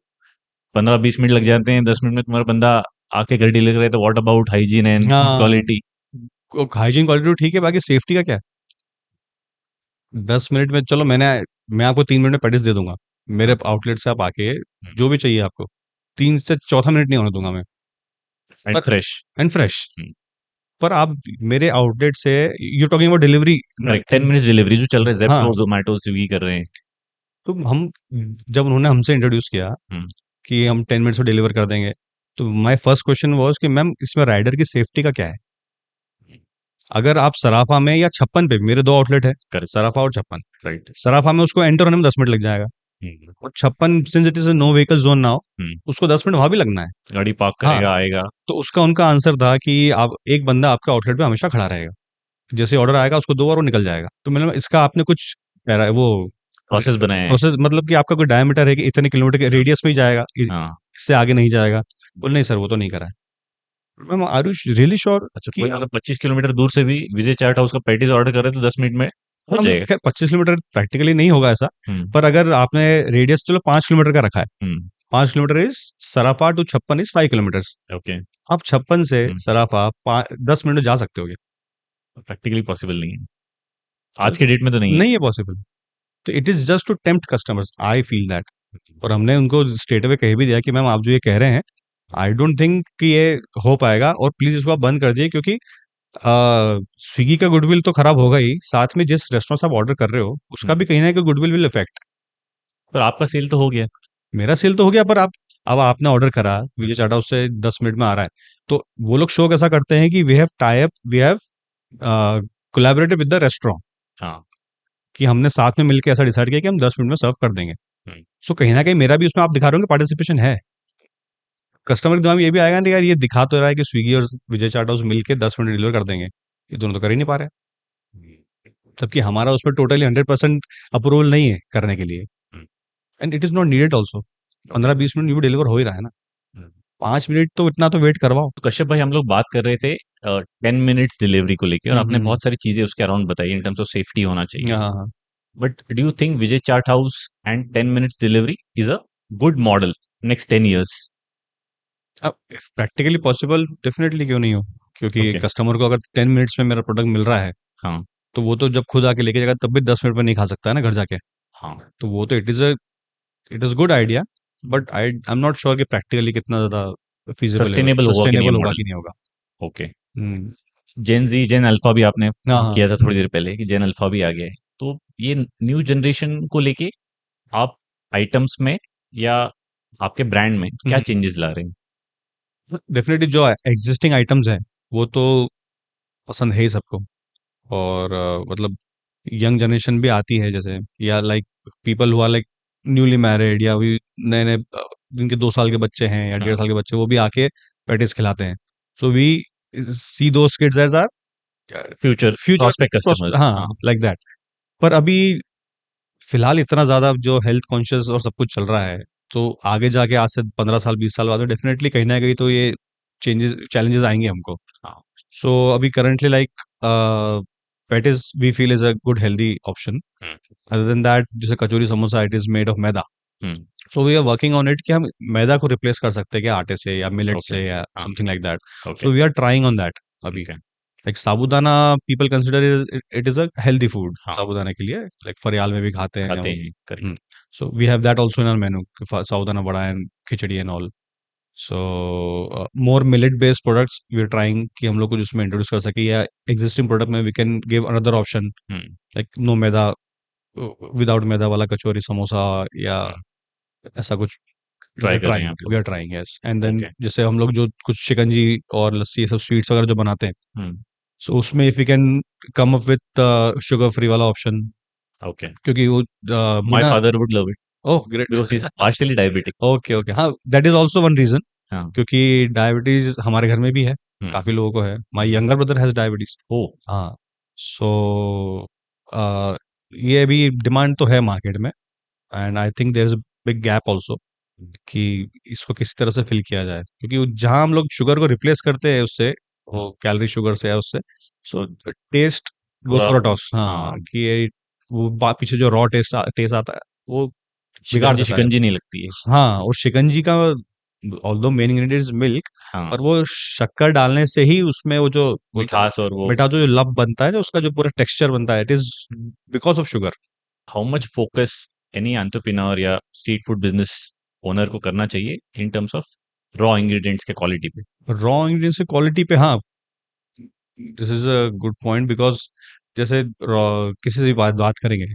15-20 मिनट लग जाते हैं, 10 मिनट में तुम्हारा बंदा आके घर डिलीवर करे तो what about hygiene and food हाँ, क्वालिटी? हाइजीन क्वालिटी तो ठीक है, बाकी सेफ्टी का क्या? 10 मिनट में चलो, मैं आपको 3 मिनट में पैटिस दे दूंगा, मेरे हाँ, आउटलेट से आप आके हम्म, जो भी चाहिए आपको, 3 से चौथा मिनट नहीं होने दूंगा मैं। एंड पर फ्रेश। And fresh. पर आप मेरे आउटलेट से, you talking about delivery, correct, right? 10 minutes delivery जो चल रहे हैं, हाँ, ज़ेप्टो, ज़ोमैटो, स्विगी कर रहे हैं। तो हम, जब उन्होंने हमसे इंट्रोड्यूस किया हुँ, कि हम 10 मिनट्स में डिलीवर कर देंगे, तो माय फर्स्ट क्वेश्चन वाज़ कि मैम इसमें राइडर की सेफ्टी का क्या है? अगर आप सराफा में या छप्पन पे, मेरे 2 आउटलेट है, करेक्ट, सराफा और छप्पन। राइट। सराफा में उसको एंटर होने में 10 मिनट लग जाएगा, हुँ, और Chappan since it is a no vehicle zone now, हुँ, उसको 10 मिनट वहाँ भी लगना है। गाड़ी पार्क हाँ, करेगा, आएगा, तो उसका उनका आंसर था कि आप, एक बंदा आपके आउटलेट पे हमेशा खड़ा रहेगा। जैसे ऑर्डर आएगा उसको दो और वो निकल जाएगा। तो मैंने बोला, इसका आपने कुछ वो प्रोसेस बनाया है। प्रोसेस, मतलब कि आपका कोई डायमीटर है कि इतने किलोमीटर के हाँ, रेडियस में ही जाएगा, हाँ। इससे आगे नहीं जाएगा? बोले नहीं सर, वो तो नहीं करा है। Ma'am are you really sure अच्छा, कि कोई अगर 25 किलोमीटर दूर से भी विजय चाट हाउस का पैटीज़ ऑर्डर करे तो 10 मिनट में हो हम, जाएगा। खैर 25 किलोमीटर प्रैक्टिकली नहीं होगा ऐसा, हुँ, पर अगर आपने रेडियस चलो 5 किलोमीटर का रखा है, हुँ, 5 किलोमीटर इज़, सराफा टू छप्पन इज़ 5 किलोमीटर्स। ओके। आप छप्पन से हुँ, सराफा 10 मिनट में जा सकते होगे। प्रैक्टिकली पॉसिबल नहीं है। तो आज के डेट में तो नहीं है। नहीं है पॉसिबल। तो it is just to tempt customers, I feel that. और हमने उनको स्ट्रेट अवे कह भी दिया कि मैम आप जो ये कह रहे हैं, आई डोंट थिंक कि ये हो पाएगा, और प्लीज़ इसको आप बंद कर दीजिए, क्योंकि स्विगी का गुडविल तो खराब होगा ही, साथ में जिस रेस्टोरेंट से आप ऑर्डर कर रहे हो, उसका हुँ, भी कहीं न कहीं गुडविल विल इफेक्ट। पर आपका सेल तो हो गया। मेरा सेल तो हो गया, पर आप, अब आपने ऑर्डर करा, विजय चाटा हाउस से 10 मिनट में आ रहा है, तो वो लोग शो कैसा करते हैं कि we have tie up, we have collaborated with the restaurant, हाँ, कि हमने साथ में मिलके ऐसा डिसाइड किया कि हम 10 मिनट में सर्व कर देंगे। हुँ, सो कहीं न कहीं मेरा भी उसमें, आप दिखा रहे हो कि पार्टिसिपेशन है। कस्टमर के दिमाग में ये भी आएगा ना यार, ये दिखा तो रहा है कि स्विगी और विजय चाट हाउस मिलके 10 मिनट डिलीवर कर देंगे। ये दोनों तो कर ही नहीं पा रहे हैं। हुँ, जबकि हमारा उसमें टोटली 100% अप्रूवल नहीं है करने के लिए, हुँ, and it is not needed also. Okay, 15-20 minute में भी डिलीवर हो ही रहा है ना। हुँ। 5 मिनट तो इतना तो वेट करवाओ। तो कश्यप भाई, हम लोग बात कर रहे थे 10 मिनट्स डिलीवरी को लेके, और हुँ, आपने हुँ, हुँ। बहुत सारी चीज़ें उसके अराउंड बताई इन टर्म्स ऑफ सेफ्टी होना चाहिए। हाँ, हाँ। But do you think Vijay chaat house and 10 minutes delivery is a good model next 10 years? अब इफ प्रैक्टिकली पॉसिबल, डेफिनिटली क्यों नहीं हो? क्योंकि ओके, कस्टमर को अगर 10 मिनट्स में मेरा प्रोडक्ट मिल रहा है, हाँ, तो वो तो जब खुद आके लेके जाएगा तब भी 10 मिनट में नहीं खा सकता है ना घर जाके। हाँ। तो वो तो it is good idea, but I am not sure कि प्रैक्टिकली कितना ज़्यादा फ़ीज़िबल है, सस्टेनेबल होगा कि नहीं सस्टेनेबल होगा मॉडल? कि नहीं होगा। ओके। हुँ। जेन ज़ी, जेन अल्फ़ा भी आपने हाँ, हाँ। किया था थोड़ी देर पहले कि जेन अल्फ़ा भी आ गया है। तो ये न्यू जनरेशन को लेके आप आइटम्स में या आपके ब्रांड में हुँ, क्या हुँ। चेंजेस ला रहे हैं? डेफ़िनिटली जो एक्जिस्टिंग आइटम्स हैं, वो तो पसंद है ही सबको, और मतलब यंग जनरेशन भी आती है जैसे, या like people who are like newly married, या अभी नए-नए जिनके 2 साल के बच्चे हैं या डेढ़ हाँ, साल के बच्चे, वो भी आके पैटीज़ खिलाते हैं। So we see those kids as our future future prospect customers. हाँ, हाँ, लाइक दैट। पर अभी फिलहाल इतना ज़्यादा जो हेल्थ कॉन्शियस और सब कुछ चल रहा है, तो आगे जाके आज से 15 साल, 20 साल बाद में डेफ़िनेटली कहीं न कहीं तो ये चैलेंजेस आएँगे हमको। हाँ। सो अभी currently like patties we feel is a good healthy option. हुँ, अदर देन दैट, जैसे कचौरी समोसा, it is made of maida. हुँ, so we are working on it कि हम मैदा को रिप्लेस कर सकते हैं क्या आटे से या मिलेट ओके, से या हाँ, something like that. Okay, so we are trying on that अभी। Okay, like sabudana, people consider it is a healthy food हाँ, साबूदाना के लिए, लाइक फरियाल में भी खाते हैं खाते वो। हैं, हुँ, correct. So we have that also in our menu, sabudana vada and khichdi and all. So more millet based products we are trying कि हम लोग कुछ उसमें इंट्रोड्यूस कर सके, या एक्जिस्टिंग प्रोडक्ट में we can give another option, हुँ, like no maida, without maida वाला कचौरी समोसा, या हुँ, ऐसा कुछ। ट्राई कर रहे हैं आप लोग। We are trying yes, and then okay, जैसे हम लोग जो कुछ शिकंजी और लस्सी, ये सब स्वीट्स वगैरह जो बनाते हैं, हुँ, सो उसमें if we can come up with sugar free वाला ऑप्शन, ओके। क्योंकि वो माय बिना, father would love it oh great. Because he is partially diabetic. Okay, okay, हाँ, that is also one reason, हाँ, क्योंकि डायबिटीज हमारे घर में भी है, हुँ, काफी लोगों को है, my younger brother has diabetes. Oh! हाँ, सो ये अभी डिमांड तो है मार्केट में, and I think there is a big gap also, कि इसको किस तरह से फिल किया जाए, क्योंकि जहां हम लोग शुगर को रिप्लेस करते हैं उससे, वो कैलोरी शुगर से है उससे, सो टेस्ट गोes पूरा फॉर अ टॉस। हाँ, हाँ, कि ये वो पीछे जो रॉ टेस्ट आता है, वो बिगाड़ शिकंजी देता है। शिकंजी नहीं लगती है। हाँ, और शिकंजी का, although main ingredient is milk, हाँ, पर वो शक्कर डालने से ही उसमें वो जो बोलते हैं मिठास और ना, वो मीठा जो लब बनता है, जो उसका जो पूरा टेक्सचर बनता है, it is because of sugar. How much focus any entrepreneur या स्ट्रीट फूड बिज़नेस ओनर को करना चाहिए इन टर्म्स ऑफ रॉ इंग्रेडिएंट्स के क्वालिटी पे? रॉ इंग्रेडिएंट्स की क्वालिटी पे, हाँ, this is a good point, because जैसे किसी से भी बात बात करेंगे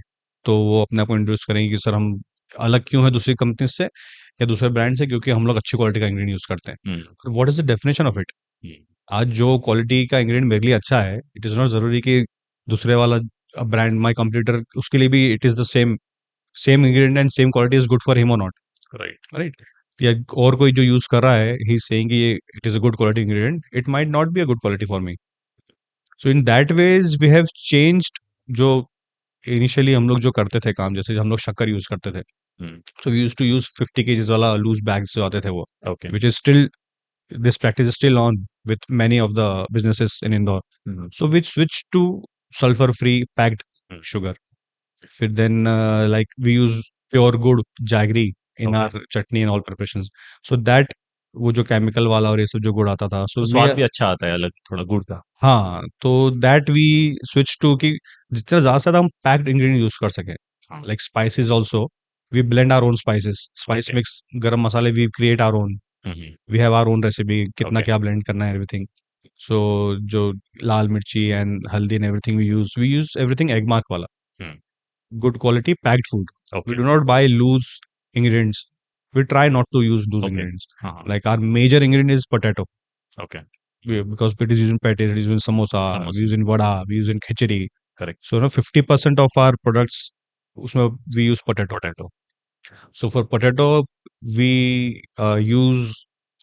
तो वो अपने आप को इंट्रोड्यूस करेंगे कि सर हम अलग क्यों है दूसरी कंपनी से या दूसरे ब्रांड से, क्योंकि हम लोग अच्छी क्वालिटी का इंग्रेडिएंट यूज करते हम्म। हैं। What is the definition of it? Hmm. आज जो क्वालिटी का इंग्रेडिएंट मेरे लिए अच्छा है, इट इज नॉट जरूरी कि दूसरे वाला ब्रांड, माय कंपटीटर, उसके लिए भी it is the same same ingredient and same quality is good for him और नॉट, राइट। राइट? या और कोई जो यूज कर रहा है, ही इज सेइंग कि ये it is a good quality ingredient, it might not be a good quality for me. So in that ways we have changed. जो इनिशियली हम लोग जो करते थे काम, जैसे हम लोग शक्कर यूज करते थे, हम्म। So we use to use 50 kgs वाला लूज बैग्स जो आते थे वो, okay. Which is still, this practice is still on with many of the businesses in Indore. Hmm. So we switched to sulfur free packed hmm. sugar. फिर then like we use pure good jaggery in okay. our chutney and all preparations. So that वो जो chemical वाला और ये सब जो गुड़ आता था, तो so we स्वाद are, भी अच्छा आता है अलग थोड़ा गुड़ का? हाँ, तो that we switch to कि जितना ज़्यादा से ज़्यादा हम packed ingredient यूज कर सकें, हाँ। like spices also, we blend our own spices, spice okay. mix, गरम मसाले we create our own, हम्म। We have our own recipe, कितना ओके। क्या ब्लेंड करना है, एवरीथिंग। सो जो लाल मिर्ची and haldi and everything we use everything Agmark वाला, हम्म। Good quality packed food. We okay. Do not buy loose ingredients. We try not to use those okay. ingredients. हाँ हाँ। Like our major ingredient is potato. Okay. Because it is used in patties, it is used in samosa, we samosa. use in vada, we use in khichdi. Correct. So 50% of our products उसमें we use potato. Potato. So for potato, we use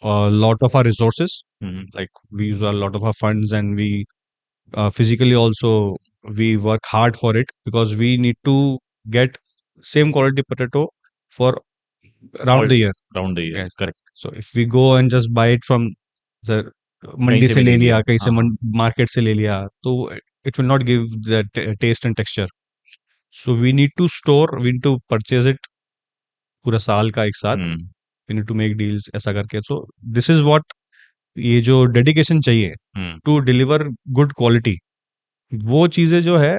a lot of our resources. Hmm. Like we use a lot of our funds, and we physically also we work hard for it, because we need to get same quality potato for around all the year. Round the year, Yes. Correct. So if we go and just buy it from the कहीं मंडी से से भी ले ले लिया। लिया, कहीं से हाँ हाँ। मार्केट से ले लिया, तो it will not give the taste and texture. So we need to store, we need to purchase it पूरा साल का एक साथ, हम्म। We need to make deals ऐसा करके। सो दिस इज व्हाट, ये जो डेडिकेशन चाहिए hmm. To deliver good quality, वो चीजें जो है,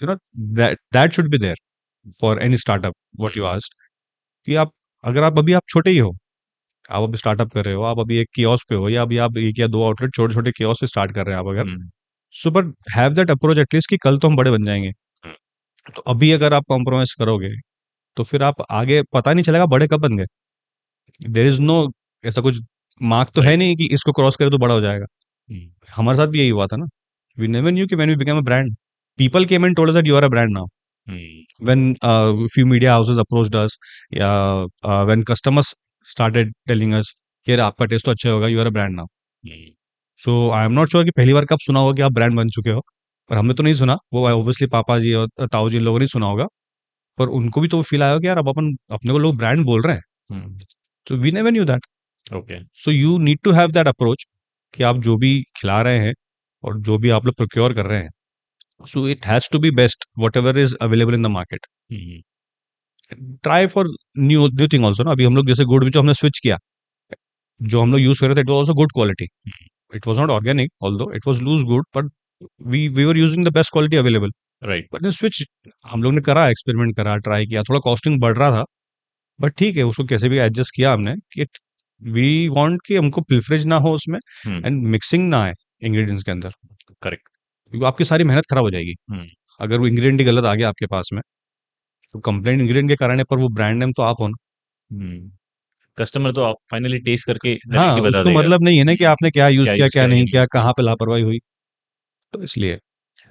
no, that that should be there for any startup. What you asked, कि आप, अगर आप अभी आप छोटे ही हो, आप अभी स्टार्टअप कर रहे हो, आप अभी एक कियोस्क पे हो, या अभी आप एक या दो आउटलेट छोटे छोटे कियोस्क से स्टार्ट कर रहे हैं आप अगर, हम्म। So but have that approach at least कि कल तो हम बड़े बन जाएंगे। हम्म। तो अभी अगर आप कॉम्प्रोमाइज करोगे, तो फिर आप आगे पता नहीं चलेगा बड़े कब बन गए। देर इज नो ऐसा कुछ मार्क तो है राइट। नहीं कि इसको क्रॉस करे तो बड़ा हो जाएगा। हम्म। हमारे साथ भी यही हुआ था ना। वी नेवर न्यू कि when we become a brand, people came and told us that you are a brand now. Hmm. When few media houses approached us, या when customers started telling us कि यार आपका taste तो अच्छा होगा, you are a brand now. Hmm. So I am not sure कि पहली बार कब सुना होगा कि आप ब्रांड बन चुके हो, पर हमने तो नहीं सुना। वो ऑब्वियसली पापा जी और ताऊ जी इन लोगों ने सुना होगा, पर उनको भी तो फील आया होगा कि यार अब अपन अपने को लोग ब्रांड बोल रहे हैं। हम्म। So we never knew that. Okay. So you need to have that approach कि आप जो भी खिला रहे हैं और जो भी आप लोग प्रोक्योर कर रहे हैं, so it has to be best whatever is available in the market. Hmm. Try for new new thing also ना। अभी हम लोग जैसे गुड़ भी जो हमने स्विच किया, जो हम लोग यूज कर रहे थे, it was also good quality. It was not organic although it was loose good, but we were using the best quality available. Right. But switch हम लोग ने करा, एक्सपेरिमेंट करा, ट्राई किया, थोड़ा कॉस्टिंग बढ़ रहा था, बट ठीक है, उसको कैसे भी एडजस्ट किया हमने कि वी वांट कि हमको पिल्फरेज ना हो उसमें, हम्म। एंड मिक्सिंग ना आए इंग्रेडिएंट्स के अंदर, करेक्ट। क्योंकि आपकी सारी मेहनत खराब हो जाएगी हम्म। अगर वो इंग्रेडिएंट ही गलत आ गया आपके पास में। तो कंप्लेंट इंग्रेडिएंट के कारण है, पर वो ब्रांड नेम तो आप हो ना। हम्म। कस्टमर तो आप फाइनली टेस्ट करके हाँ, डायरेक्टली बता उसको देगा। मतलब नहीं है ना कि आपने क्या यूज क्या किया यूज क्या किया, क्या नहीं नहीं किया, यूज किया। कहाँ पे लापरवाही हुई, तो इसलिए।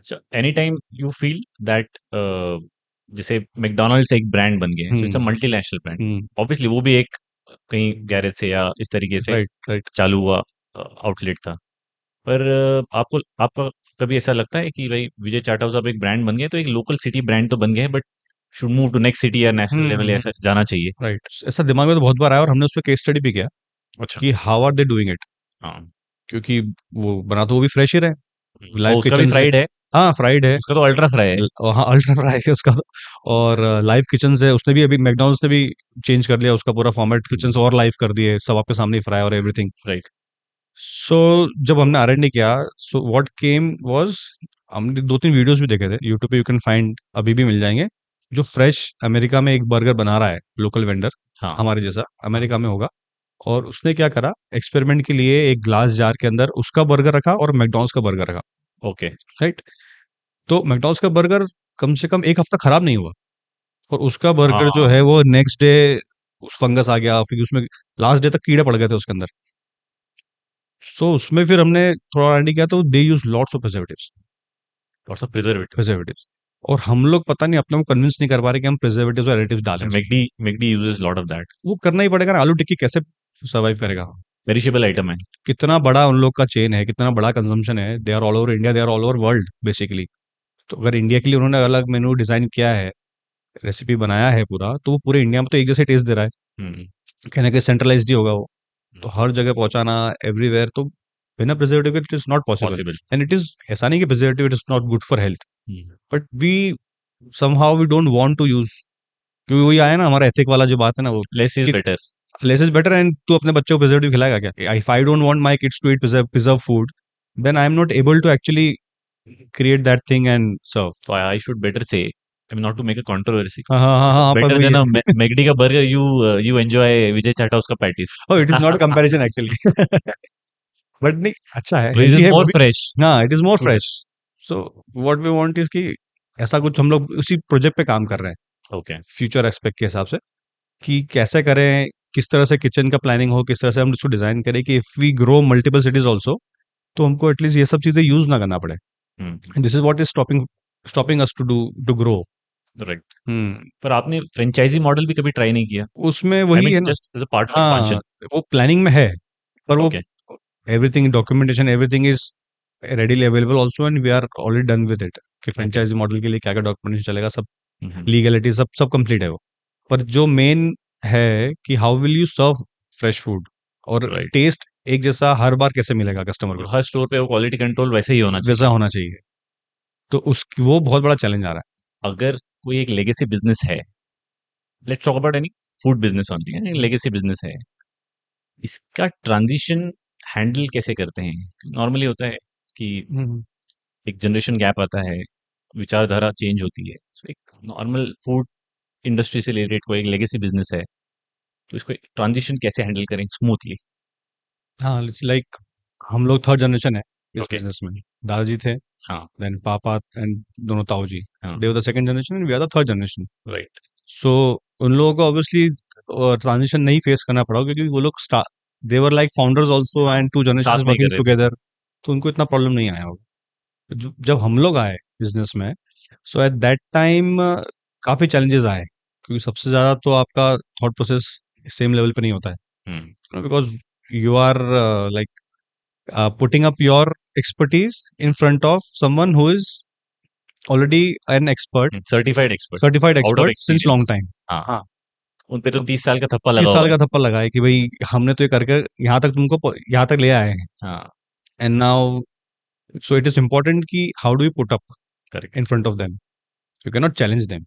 So anytime you feel that जैसे मैकडोनल्ड्स एक ब्रांड बन गया है, so it's a hmm. Multinational brand. Hmm. Obviously वो भी एक कहीं गैरेज से या इस तरीके से राइट, राइट। चालू हुआ आउटलेट था। पर आपको आपका कभी ऐसा लगता है कि भाई विजय चाटा साहब एक ब्रांड बन गए तो एक लोकल सिटी ब्रांड तो बन गए, but should move to next city या नेशनल लेवल हम्म। ऐसा जाना चाहिए? राइट, ऐसा दिमाग में तो बहुत बार आया, और हमने उस पर केस स्टडी भी किया अच्छा। कि how are they doing it. हाँ। क्योंकि वो बना तो वो भी फ्रेश ही रहे, और लाइव उसका भी किचन से। फ्राइड है। हाँ, फ्राइड है। उसका तो अल्ट्रा फ्राई है। हाँ, अल्ट्रा फ्राई है उसका तो। और लाइव किचन से उसने भी, अभी मैकडॉनल्ड्स ने भी चेंज कर लिया उसका पूरा फॉर्मेट, किचन से और लाइव कर दिए, सब आपके सामने फ्राई और एवरीथिंग। राइट। सो जब हमने R&D किया, सो व्हाट केम वाज, हमने दो तीन वीडियोस भी देखे थे यूट्यूब पे, यू कैन फाइंड, अभी भी मिल जाएंगे, जो फ्रेश अमेरिका में एक बर्गर बना रहा है लोकल वेंडर, हाँ। हमारे जैसा हाँ। अमेरिका में होगा। और उसने क्या करा, एक्सपेरिमेंट के लिए एक ग्लास जार के अंदर उसका बर्गर रखा और मैकडॉनल्ड्स का बर्गर रखा, ओके। राइट? तो मैकडॉनल्ड्स का बर्गर कम से कम 1 हफ्ता खराब नहीं हुआ, और उसका बर्गर जो हाँ। है वो नेक्स्ट डे उस फंगस आ गया, फिर उसमें लास्ट डे तक कीड़े पड़ गए थे उसके अंदर। सो उसमें फिर हमने थोड़ा आरएनडी किया, तो they use lots of preservatives. Lots of preservative. Preservatives. और हम लोग पता नहीं अपने को कन्विंस नहीं कर पा रहे कि हम प्रिजर्वेटिव्स और एडिटिव्स डालें अच्छा, उसमें। McD uses lot of that. वो करना ही पड़ेगा ना, आलू टिक्की कैसे सर्वाइव करेगा? पेरिशेबल आइटम है। कितना बड़ा उन लोग का चेन है, कितना बड़ा कंजम्पशन है, they are all over India, they are all over world basically. तो अगर इंडिया के लिए उन्होंने अलग मेनू डिजाइन किया है, रेसिपी बनाया है पूरा, तो वो पूरे इंडिया में तो एक जैसे टेस्ट दे रहा है। हम्म। कहीं ना कहीं सेंट्रलाइज्ड ही होगा वो। तो हम्म। हर जगह पहुंचाना एवरीवेयर, तो बिना preservative it is not possible. Possible. And it is ऐसा नहीं कि preservative it is not good for health, hmm. But we somehow we don't want to use. क्योंकि वही आया ना हमारा एथिक वाला जो बात है ना वो, लेस इज कि better. Less is better. And तू अपने बच्चों को प्रिजर्वेटिव खिलाएगा क्या? If I don't want my kids to eat preserve food, then I am not able to actually create that thing and serve. So I should better say, I mean, not to make a controversy, हाँ हाँ हाँ हाँ, पर better वही than है। a McD का burger, you enjoy Vijay Chathaus का patties. Oh, it is not a comparison actually. But नहीं, अच्छा है, Which is हेल्दी है वो more भी। fresh. हाँ, it is more Food. Fresh. So what we want is कि ऐसा कुछ हम लोग उसी प्रोजेक्ट पे काम कर रहे हैं, Okay. फ्यूचर एस्पेक्ट के हिसाब से, कि कैसे करें, किस तरह से किचन का प्लानिंग हो, किस तरह से हम उसको डिजाइन करें कि if we grow multiple cities also, तो हमको एटलीस्ट ये सब चीजें यूज ना करना पड़े। हम्म। This is what is stopping stopping us to grow. Right. हम्म। पर आपने फ्रेंचाइजी मॉडल भी कभी ट्राई नहीं किया? उसमें आई वही मीन है ना। Just as a part of हाँ, एक्सपांशन। वो प्लानिंग में है, पर वो okay. Everything documentation everything is readily available also, and we are already done with it, कि ओके। फ्रेंचाइजी मॉडल के लिए क्या क्या डॉक्यूमेंटेशन चलेगा, सब लीगलिटी सब सब कंप्लीट है वो। पर जो मेन है कि how will you serve fresh food, और राइट। टेस्ट एक जैसा हर बार कैसे मिलेगा कस्टमर और को, हर स्टोर पे वो क्वालिटी कंट्रोल वैसे ही होना वैसा चाहिए। होना चाहिए। तो उस वो बहुत बड़ा चैलेंज आ रहा अगर कोई एक लेगेसी बिजनेस है, let's talk about any food business only, legacy business है, इसका ट्रांजिशन हैंडल कैसे करते हैं? नॉर्मली होता है कि है। एक जनरेशन गैप आता है, विचारधारा चेंज होती है। सो एक नॉर्मल फूड इंडस्ट्री से रिलेटेड कोई एक लेगेसी बिजनेस है, तो इसको ट्रांजिशन कैसे हैंडल करें स्मूथली? हाँ, लाइक हम लोग थर्ड जनरेशन है इस ओके। बिजनेस में। दादाजी थे, हाँ। देन पापा एंड दोनों ताऊ जी, हाँ। They were the second generation and we are the third generation. Right. So उन लोगों को ऑब्वियसली ट्रांजिशन नहीं फेस करना पड़ा, क्योंकि वो लोग दे वर लाइक फाउंडर्स आल्सो हाँ, एंड टू जनरेशन साथ में ही वर्किंग कर रहे थे। टुगेदर। तो उनको इतना प्रॉब्लम नहीं आया होगा। जब हम लोग आए बिजनेस में, सो एट दैट टाइम काफी चैलेंजेस आए, क्योंकि सबसे ज्यादा तो आपका थॉट प्रोसेस सेम लेवल पे नहीं होता हम्म। है, because you are like putting up your expertise in front of someone who is already an expert, certified expert. certified out of expert since long experience. time। हाँ। हाँ, उन पे तो तो 30 साल का थप्पा लगा 30 साल हुआ का है। थप्पड़ लगा है कि भाई हमने तो ये करके यहाँ तक यहाँ तक ले आए हैं। हाँ। And now so it is important कि how do you put up correct. In front of them, you can not challenge them.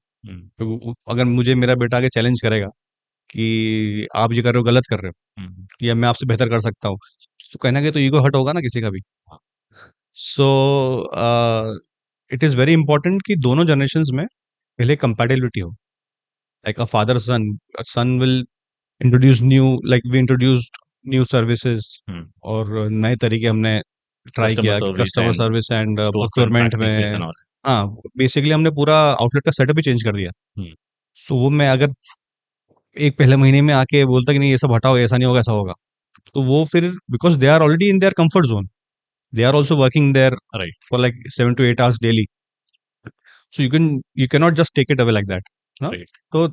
तो अगर मुझे मेरा बेटा आगे चैलेंज करेगा कि आप ये कर रहे हो, गलत कर रहे हो, या मैं आपसे बेहतर कर सकता हूँ, तो कहना कि तो ईगो हर्ट होगा ना किसी का भी। So it is very important कि दोनों जनरेशन्स में पहले कंपैटिबिलिटी हो, like a father son, son will introduce new, like we introduced new services, और नए तरीके हमने ट्राई कस्टमर किया कि service customer and service and store front procurement practices में। And all. हाँ, बेसिकली हमने पूरा आउटलेट का सेटअप ही चेंज कर दिया। सो वो मैं अगर एक पहले महीने में आके बोलता कि नहीं ये सब हटाओ, ऐसा नहीं होगा, ऐसा होगा, तो वो फिर because they are already in their comfort zone, they are also working there right. for like 7 to 8 hours daily, so you cannot just take it away like that, ना? राइट। तो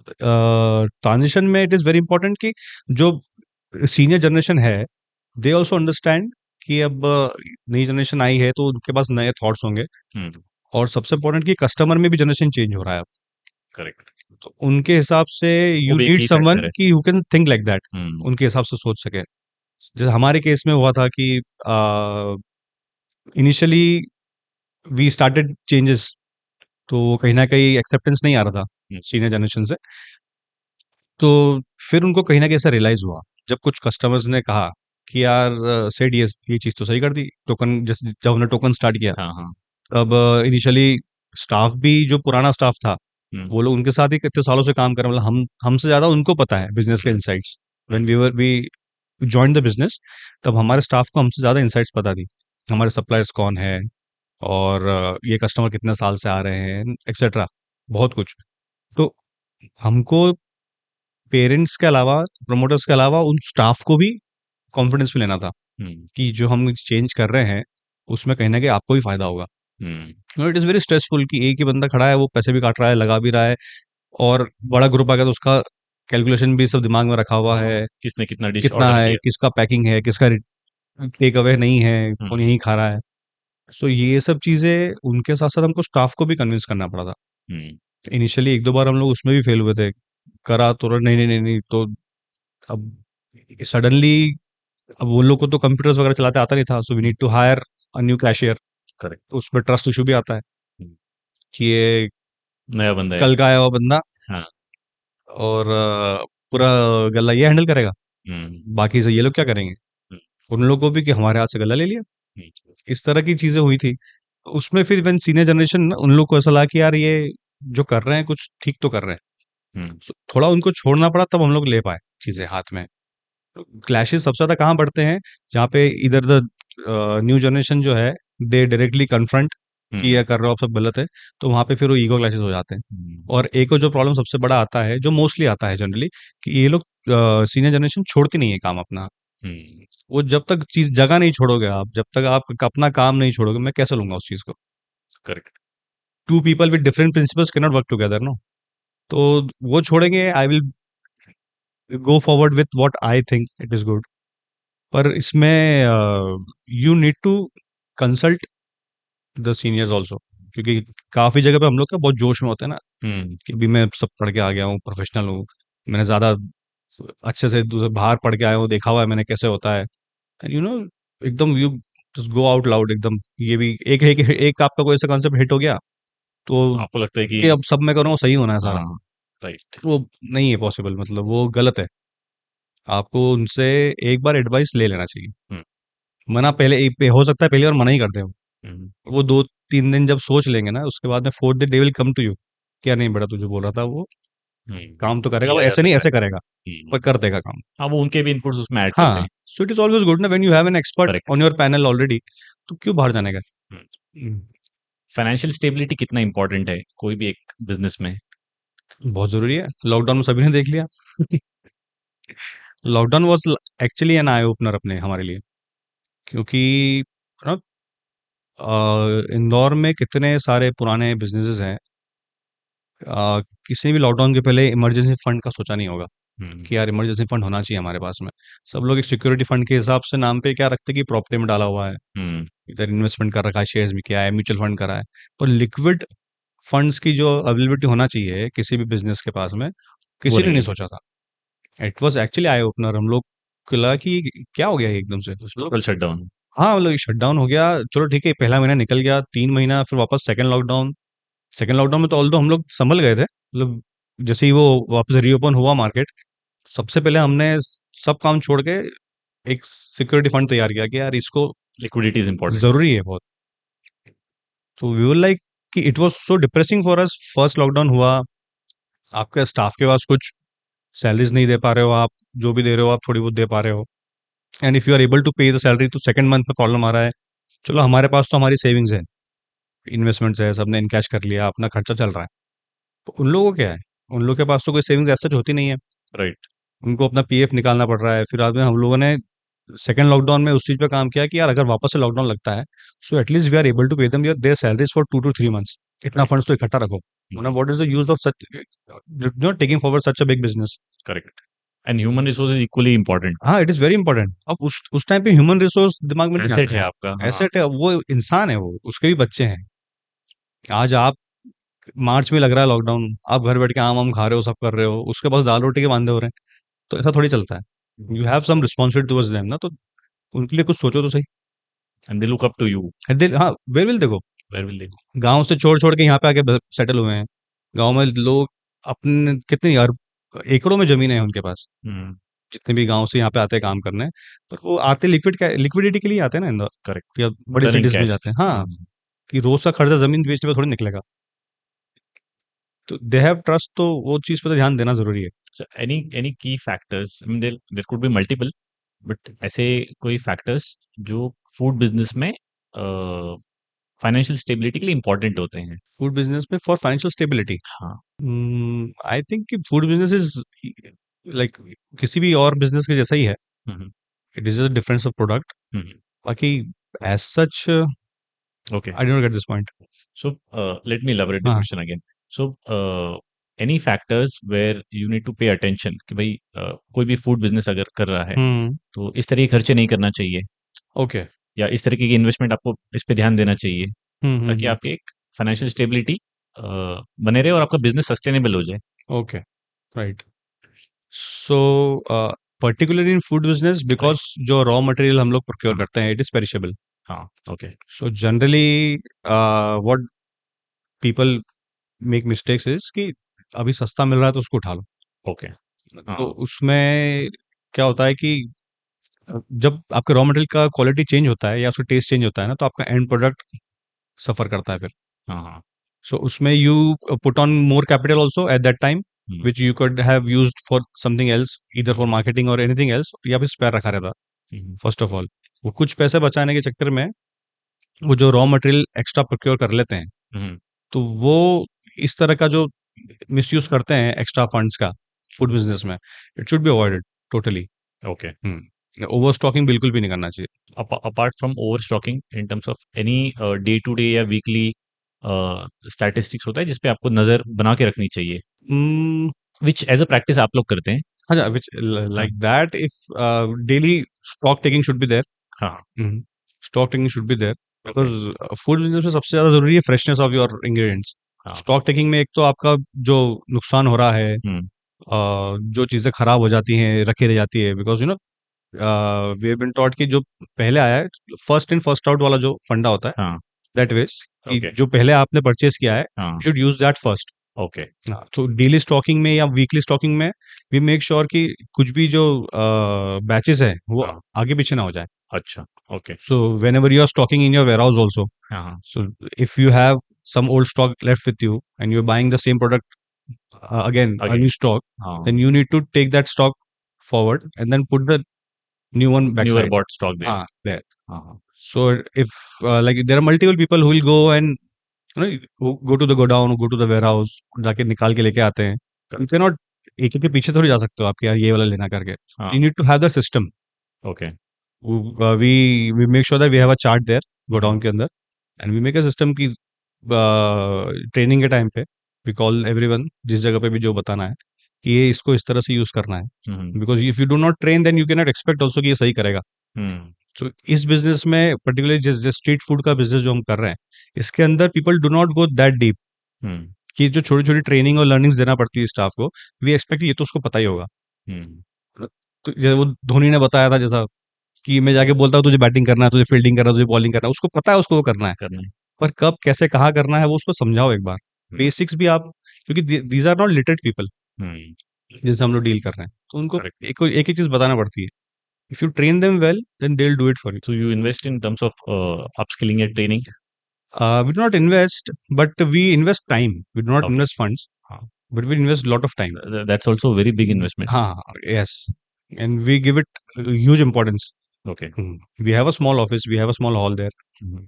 ट्रांजिशन में इट इज वेरी इंपॉर्टेंट कि जो senior generation है, they also understand कि अब नई generation आई है तो उनके पास नए थॉट्स होंगे। और सबसे इम्पोर्टेंट कि कस्टमर में भी जनरेशन चेंज हो रहा है अब, करेक्ट। तो उनके हिसाब से वो यू भी एक नीड की समवन फैक्टर है। कि who can think like that, उनके हिसाब से सोच सके। जैसे हमारे केस में हुआ था कि इनिशियली वी स्टार्टेड चेंजेस, तो कहीं न कहीं एक्सेप्टेंस नहीं आ रहा था सीनियर जनरेशन से। तो फिर उनको कहीं न कहीं ऐसा रियलाइज़ हुआ, जब कुछ कस्टमर्स ने कहा कि यार सेठ ये चीज़ तो सही कर दी, टोकन जैसे जब हमने टोकन स्टार्ट किया, हाँ, हाँ। तब इनिशियली स्टाफ भी जो पुराना स्टाफ था, हुँ, वो लोग उनके साथ ही कितने सालों से काम कर रहे हैं, मतलब हम हमसे ज़्यादा उनको पता है बिज़नेस के हुँ, insights. When we joined the business, तब हमारे स्टाफ को हमसे ज़्यादा इनसाइट्स पता थी। हमारे सप्लायर्स कौन हैं और ये कस्टमर कितने साल से आ रहे हैं एक्सेट्रा, बहुत कुछ। तो हमको पेरेंट्स के अलावा, प्रमोटर्स के अलावा उन स्टाफ को भी कॉन्फिडेंस में लेना था हुँ, कि जो हम चेंज कर रहे हैं, उसमें कहीं न कहीं आपको भी फ़ायदा होगा। हुँ, इट इज़ वेरी स्ट्रेसफुल कि एक ही बंदा खड़ा है, वो पैसे भी काट रहा है, लगा भी रहा है, और बड़ा ग्रुप आ गया तो उसका कैलकुलेशन भी सब दिमाग में रखा हुआ है, किसने कितना डिश कितना ऑर्डर है, किया? किसका पैकिंग है, किसका टेक अवे नहीं है, हुँ, कौन यहीं खा रहा है। सो ये सब चीज़ें उनके साथ-साथ हमको स्टाफ को भी कन्विंस करना पड़ा था। हुँ, इनिशियली 1-2 बार हम लोग उसमें भी फेल हुए थे। करा तो नहीं, नहीं, नहीं, नहीं, तो अब सडनली, अब वो लोग को तो कंप्यूटर्स वगैरह चलाते आता नहीं था, so we hmm, need to hire a new cashier. Correct. तो उसमें ट्रस्ट इश्यू भी आता है हुँ, कि ये नया बंदा है। कल का आया हुआ बंदा, हाँ, और पूरा गल्ला ये हैंडल करेगा, हुँ, बाकी से ये लोग क्या करेंगे? हुँ, उन लोगों को भी कि हमारे हाथ से गल्ला ले लिया। हुँ, इस तरह की चीज़ें हुई थी। तो उसमें फिर व्हेन सीनियर जनरेशन ना, उन लोग को ऐसा लगा कि यार ये जो कर रहे हैं कुछ ठीक तो कर रहे हैं। हुँ, सो थोड़ा उनको छोड़ना पड़ा, तब हम लोग ले पाए चीज़ें हाथ में। तो क्लैशेस सबसे ज़्यादा कहाँ बढ़ते हैं? जहाँ पे इधर द न्यू जनरेशन जो है, दे डायरेक्टली कन्फ्रंट कि हुँ, ये कर रहे हो आप सब गलत है, तो वहाँ पे फिर वो ईगो क्लैशेस हो जाते हैं। हुँ, और एक और जो प्रॉब्लम सबसे बड़ा आता है, जो मोस्टली आता है जनरली, कि ये लोग सीनियर जनरेशन छोड़ती नहीं है काम अपना। हुँ, वो जब तक चीज़ जगह नहीं छोड़ोगे आप, जब तक आप अपना काम नहीं छोड़ोगे, मैं कैसे लूँगा उस चीज़ को? Correct. 2 people with different principles can not work together, no? तो वो छोड़ेंगे, I will go forward with what I think it is good. पर इसमें you need to consult the seniors also, क्योंकि काफ़ी जगह पे हम लोग क्या बहुत जोश में होते हैं ना, हुँ, कि अभी मैं सब पढ़ के आ गया हूँ, प्रोफेशनल हूँ, मैंने ज़्यादा अच्छे से दूसरे बाहर पढ़ के आया हूँ, देखा हुआ है मैंने कैसे होता है। एंड एकदम you just go out loud एकदम, ये भी एक एक एक आपका कोई ऐसा कॉन्सेप्ट हिट हो गया, तो आपको लगता है कि कि अब सब मैं करूँगा सही होना है सारा। हाँ, राइट। वो नहीं है पॉसिबल, मतलब वो गलत है। आपको उनसे एक बार एडवाइस ले लेना चाहिए। हुँ, मना पहले पे हो सकता है पहली बार मना ही कर दें हुँ, वो 2-3 दिन जब सोच लेंगे ना, उसके बाद में 4th day they will come to you, क्या नहीं बेटा, तुझे बोल रहा था वो हुँ, काम तो करेगा, वो किया जा ऐसे नहीं सकता है। ऐसे करेगा, हुँ, पर कर देगा काम। हाँ, वो उनके भी इनपुट्स उसमें ऐड करते हाँ, हैं। So it is always good ना when you have an expert correct. On your panel already, तो क्यों बाहर जाने का? हुँ, हुँ, फाइनेंशियल स्टेबिलिटी कितना इम्पोर्टेंट है कोई भी एक बिज़नेस में? बहुत ज़रूरी है। लॉकडाउन में सभी ने देख लिया। Lockdown was actually an eye opener अपने हमारे लिए, क्योंकि ना इंदौर में कितने सारे पुराने बिज़नेसेस हैं, किसी ने भी लॉकडाउन के पहले इमरजेंसी फंड का सोचा नहीं होगा हुँ, कि यार इमरजेंसी फंड होना चाहिए हमारे पास में। सब लोग एक सिक्योरिटी फंड के हिसाब से नाम पे क्या रखते हैं कि प्रॉपर्टी में डाला हुआ है, हुँ, इधर इन्वेस्टमेंट कर रखा है, शेयर्स में किया है, म्यूचुअल फंड करा है। पर लिक्विड फंड्स की जो अवेलेबिलिटी होना चाहिए किसी भी बिज़नेस के पास में, वो किसी ने नहीं नहीं है। सोचा था। It was actually eye opener, हम लोग को लगा कि क्या हो गया ये एकदम से? मतलब टोटल शटडाउन। हाँ, मतलब शटडाउन हो गया, चलो ठीक है, पहला महीना निकल गया, 3 महीना फिर वापस सेकंड लॉकडाउन। सेकंड लॉकडाउन में तो ऑल्दो हम लोग संभल गए थे, मतलब जैसे ही वो वापस रीओपन हुआ मार्केट, सबसे पहले हमने सब काम छोड़ के एक सिक्योरिटी फंड तैयार किया कि यार इसको लिक्विडिटी इज़ इम्पोर्टेंट। ज़रूरी है बहुत। तो वी वर लाइक कि it was so depressing for us, first lockdown हुआ, आपके स्टाफ के पास कुछ सैलरीज़ नहीं दे पा रहे हो आप, जो भी दे रहे हो आप थोड़ी बहुत दे पा रहे हो, and if you are able to pay the salary, तो सेकंड मंथ में प्रॉब्लम आ रहा है। चलो हमारे पास तो हमारी सेविंग्स है, इन्वेस्टमेंट्स है, सबने इनकैश कर लिया, अपना खर्चा चल रहा है। तो उन लोगों को क्या है? उन लोगों के पास तो कोई सेविंग्स एज़ सच होती नहीं है। राइट। उनको अपना पीएफ निकालना पड़ रहा है। फिर बाद में हम लोगों ने सेकंड लॉकडाउन में उस चीज़ पे काम किया कि यार अगर वापस से लॉकडाउन लगता है, so at least we are able to pay them their salaries for 2 to 3 months. इतना राइट। फंड्स तो इकट्ठा रखो। हुँ, वरना what is the use of such taking forward such a big business. Correct. And human resource is equally important. हाँ, it is very important. अब उस time पे ह्यूमन रिसोर्स दिमाग में नहीं एसेट आता है है। आपका, हाँ। एसेट है, वो इंसान है वो, उसके भी बच्चे हैं। आज आप मार्च में लग रहा है लॉकडाउन, आप घर बैठ के आम-वाम खा रहे हो, सब कर रहे हो, उसके पास दाल-रोटी के वांदे हो रहे हैं। तो ऐसा थोड़ी चलता है। You have some responsibility towards them ना, तो उनके लिए कुछ सोचो तो सही। And they look up to you. हाँ, where will they go? Where will they go? गाँव से छोड़-छोड़ के यहाँ पे आके ब सेटल हुए हैं। गाँव में लोग अपने कितनी यार एकड़ों में ज़मीनें हैं उनके पास, हुँ, जितने भी गाँव से यहाँ पे आते हैं काम करने। पर वो आते लिक्विडिटी के लिए आते हैं ना करेक्ट। इंदौर या बड़ी रनिंग सिटीज़ में कैश। जाते हैं। हाँ, हुँ, कि रोज़ का खर्चा ज़मीन बेचने पे थोड़ी निकलेगा। तो दे हैव ट्रस्ट, तो वो चीज़ पे तो ध्यान देना ज़रूरी है। So any key factors, I mean there could be multiple, but ऐसे कोई factors जो फूड बिजनेस में फाइनेंशियल स्टेबिलिटी के लिए इंपॉर्टेंट होते हैं? फूड बिज़नेस में फॉर फाइनेंशियल स्टेबिलिटी, हाँ। आई थिंक कि फूड बिज़नेस इज़ लाइक किसी भी और बिज़नेस के जैसा ही है। हम्म। It is just difference of product. हम्म। बाकी as such okay. I don't get this point. So let me elaborate the हाँ। question again. So any factors where you need to pay attention कि भाई कोई भी फूड बिजनेस अगर कर रहा है हुँ, तो इस तरह के खर्चे नहीं करना चाहिए, ओके। या इस तरीके की इन्वेस्टमेंट आपको इस पे ध्यान देना चाहिए, हुँ, हुँ, ताकि हुँ। आपकी एक फाइनेंशियल स्टेबिलिटी बने रहे और आपका बिजनेस सस्टेनेबल हो जाए। Okay, right. So particularly in food business, right. Because जो रॉ मटेरियल हम लोग प्रोक्योर हाँ। करते हैं, इट इज़ पेरिशेबल। हाँ। Okay. So generally what people make mistakes is कि अभी सस्ता मिल रहा है तो उसको उठा लो। ओके। तो हाँ। उसमें क्या होता है कि जब आपके रॉ मटेरियल का क्वालिटी चेंज होता है या उसका टेस्ट चेंज होता है ना, तो आपका एंड प्रोडक्ट सफ़र करता है फिर। हाँ। हाँ। So उसमें you put on more capital also at that time, hmm. which you could have used for something else, either for marketing or anything else, या फिर स्पेयर रखा रहता। हम्म। फर्स्ट ऑफ ऑल वो कुछ पैसे बचाने के चक्कर में वो जो रॉ मटेरियल एक्स्ट्रा प्रोक्योर कर लेते हैं, हम्म। तो वो इस तरह का जो मिसयूज करते हैं एक्स्ट्रा फंड्स का फूड बिजनेस में, it should be avoided totally. Okay. Over stocking बिल्कुल भी नहीं करना चाहिए। Apart from over stocking, in terms of any day to day या वीकली स्टैटिस्टिक्स होता है जिसपे आपको नजर बना के रखनी चाहिए, Hmm, which as a practice आप लोग करते हैं? अच्छा, which हाँ। like that, if daily stock taking should be there. हाँ। Stock taking should be there, okay. Because food business में सबसे ज़्यादा ज़रूरी है फ्रेशनेस ऑफ योर इंग्रीडिएंट्स। हाँ। स्टॉक टेकिंग में एक तो आपका जो नुकसान हो रहा है, हम्म। जो चीज़ें खराब हो जाती हैं, रखी रह जाती है, because we have been taught कि जो पहले आया है, फर्स्ट इन फर्स्ट आउट वाला जो फंडा होता है, हाँ। दैट वेज़ कि ओके। जो पहले आपने परचेज़ किया है, हाँ। You should use that first. Okay. हाँ, तो डेली स्टॉकिंग में या वीकली स्टॉकिंग में वी मेक श्योर कि कुछ भी जो बैचेज़ हैं, वो हाँ। आगे पीछे ना हो जाए। अच्छा। Okay. So whenever you are stocking in your warehouse also, हाँ। हाँ। so if you have some old stock left with you and you're buying the same product again, a again. new stock, हाँ। then you need to take that stock forward and then put the new one newer backside. Bought stock there. There. हाँ। हाँ। So if like there are multiple people who will go and who go to the godown, go to the warehouse, जाके निकाल के लेके आते हैं। You cannot एक एक के पीछे थोड़ी जा सकते हो आपके यार ये वाला लेना करके। हाँ। You need to have the system. ओके। We make sure that we have a chart there, हम्म। godown के अंदर, and we make a system की ट्रेनिंग के टाइम पे वी कॉल एवरीवन, जिस जगह पे भी जो बताना है कि ये इसको इस तरह से यूज करना है, हम्म। Because if you do not train then you can not expect also कि ये सही करेगा। हम्म। सो इस बिजनेस में पर्टिकुलरली जिस जिस स्ट्रीट फूड का बिजनेस जो हम कर रहे हैं, इसके अंदर people do not go that deep हम्म। कि जो छोटी छोटी ट्रेनिंग और लर्निंग्स देना पड़ती है स्टाफ को, वी एक्सपेक्ट ये तो उसको पता ही होगा। हम्म। तो जैसे वो धोनी ने बताया था, जैसा कि मैं जाके बोलता हूँ तुझे बैटिंग करना है, तुझे फील्डिंग करना है, तुझे बॉलिंग करना है, उसको पता है उसको वो करना है, करना है। पर कब कैसे कहाँ करना है वो उसको समझाओ एक बार। हम्म। बेसिक्स भी आप, क्योंकि these are not literate people हम्म। जिनसे हम लोग डील कर रहे हैं, तो उनको करेक्ट। एक ही चीज बताना पड़ती है। If you train them well then they will do it for So you invest in terms of upskilling and training? You. We do not invest, but we invest time, we do not Okay. Invest funds, हाँ, but we invest lot of time. that's also a very big investment. हाँ, yes, and we give it huge importance. Okay. We have a small office, we have a small hall there, Mhm.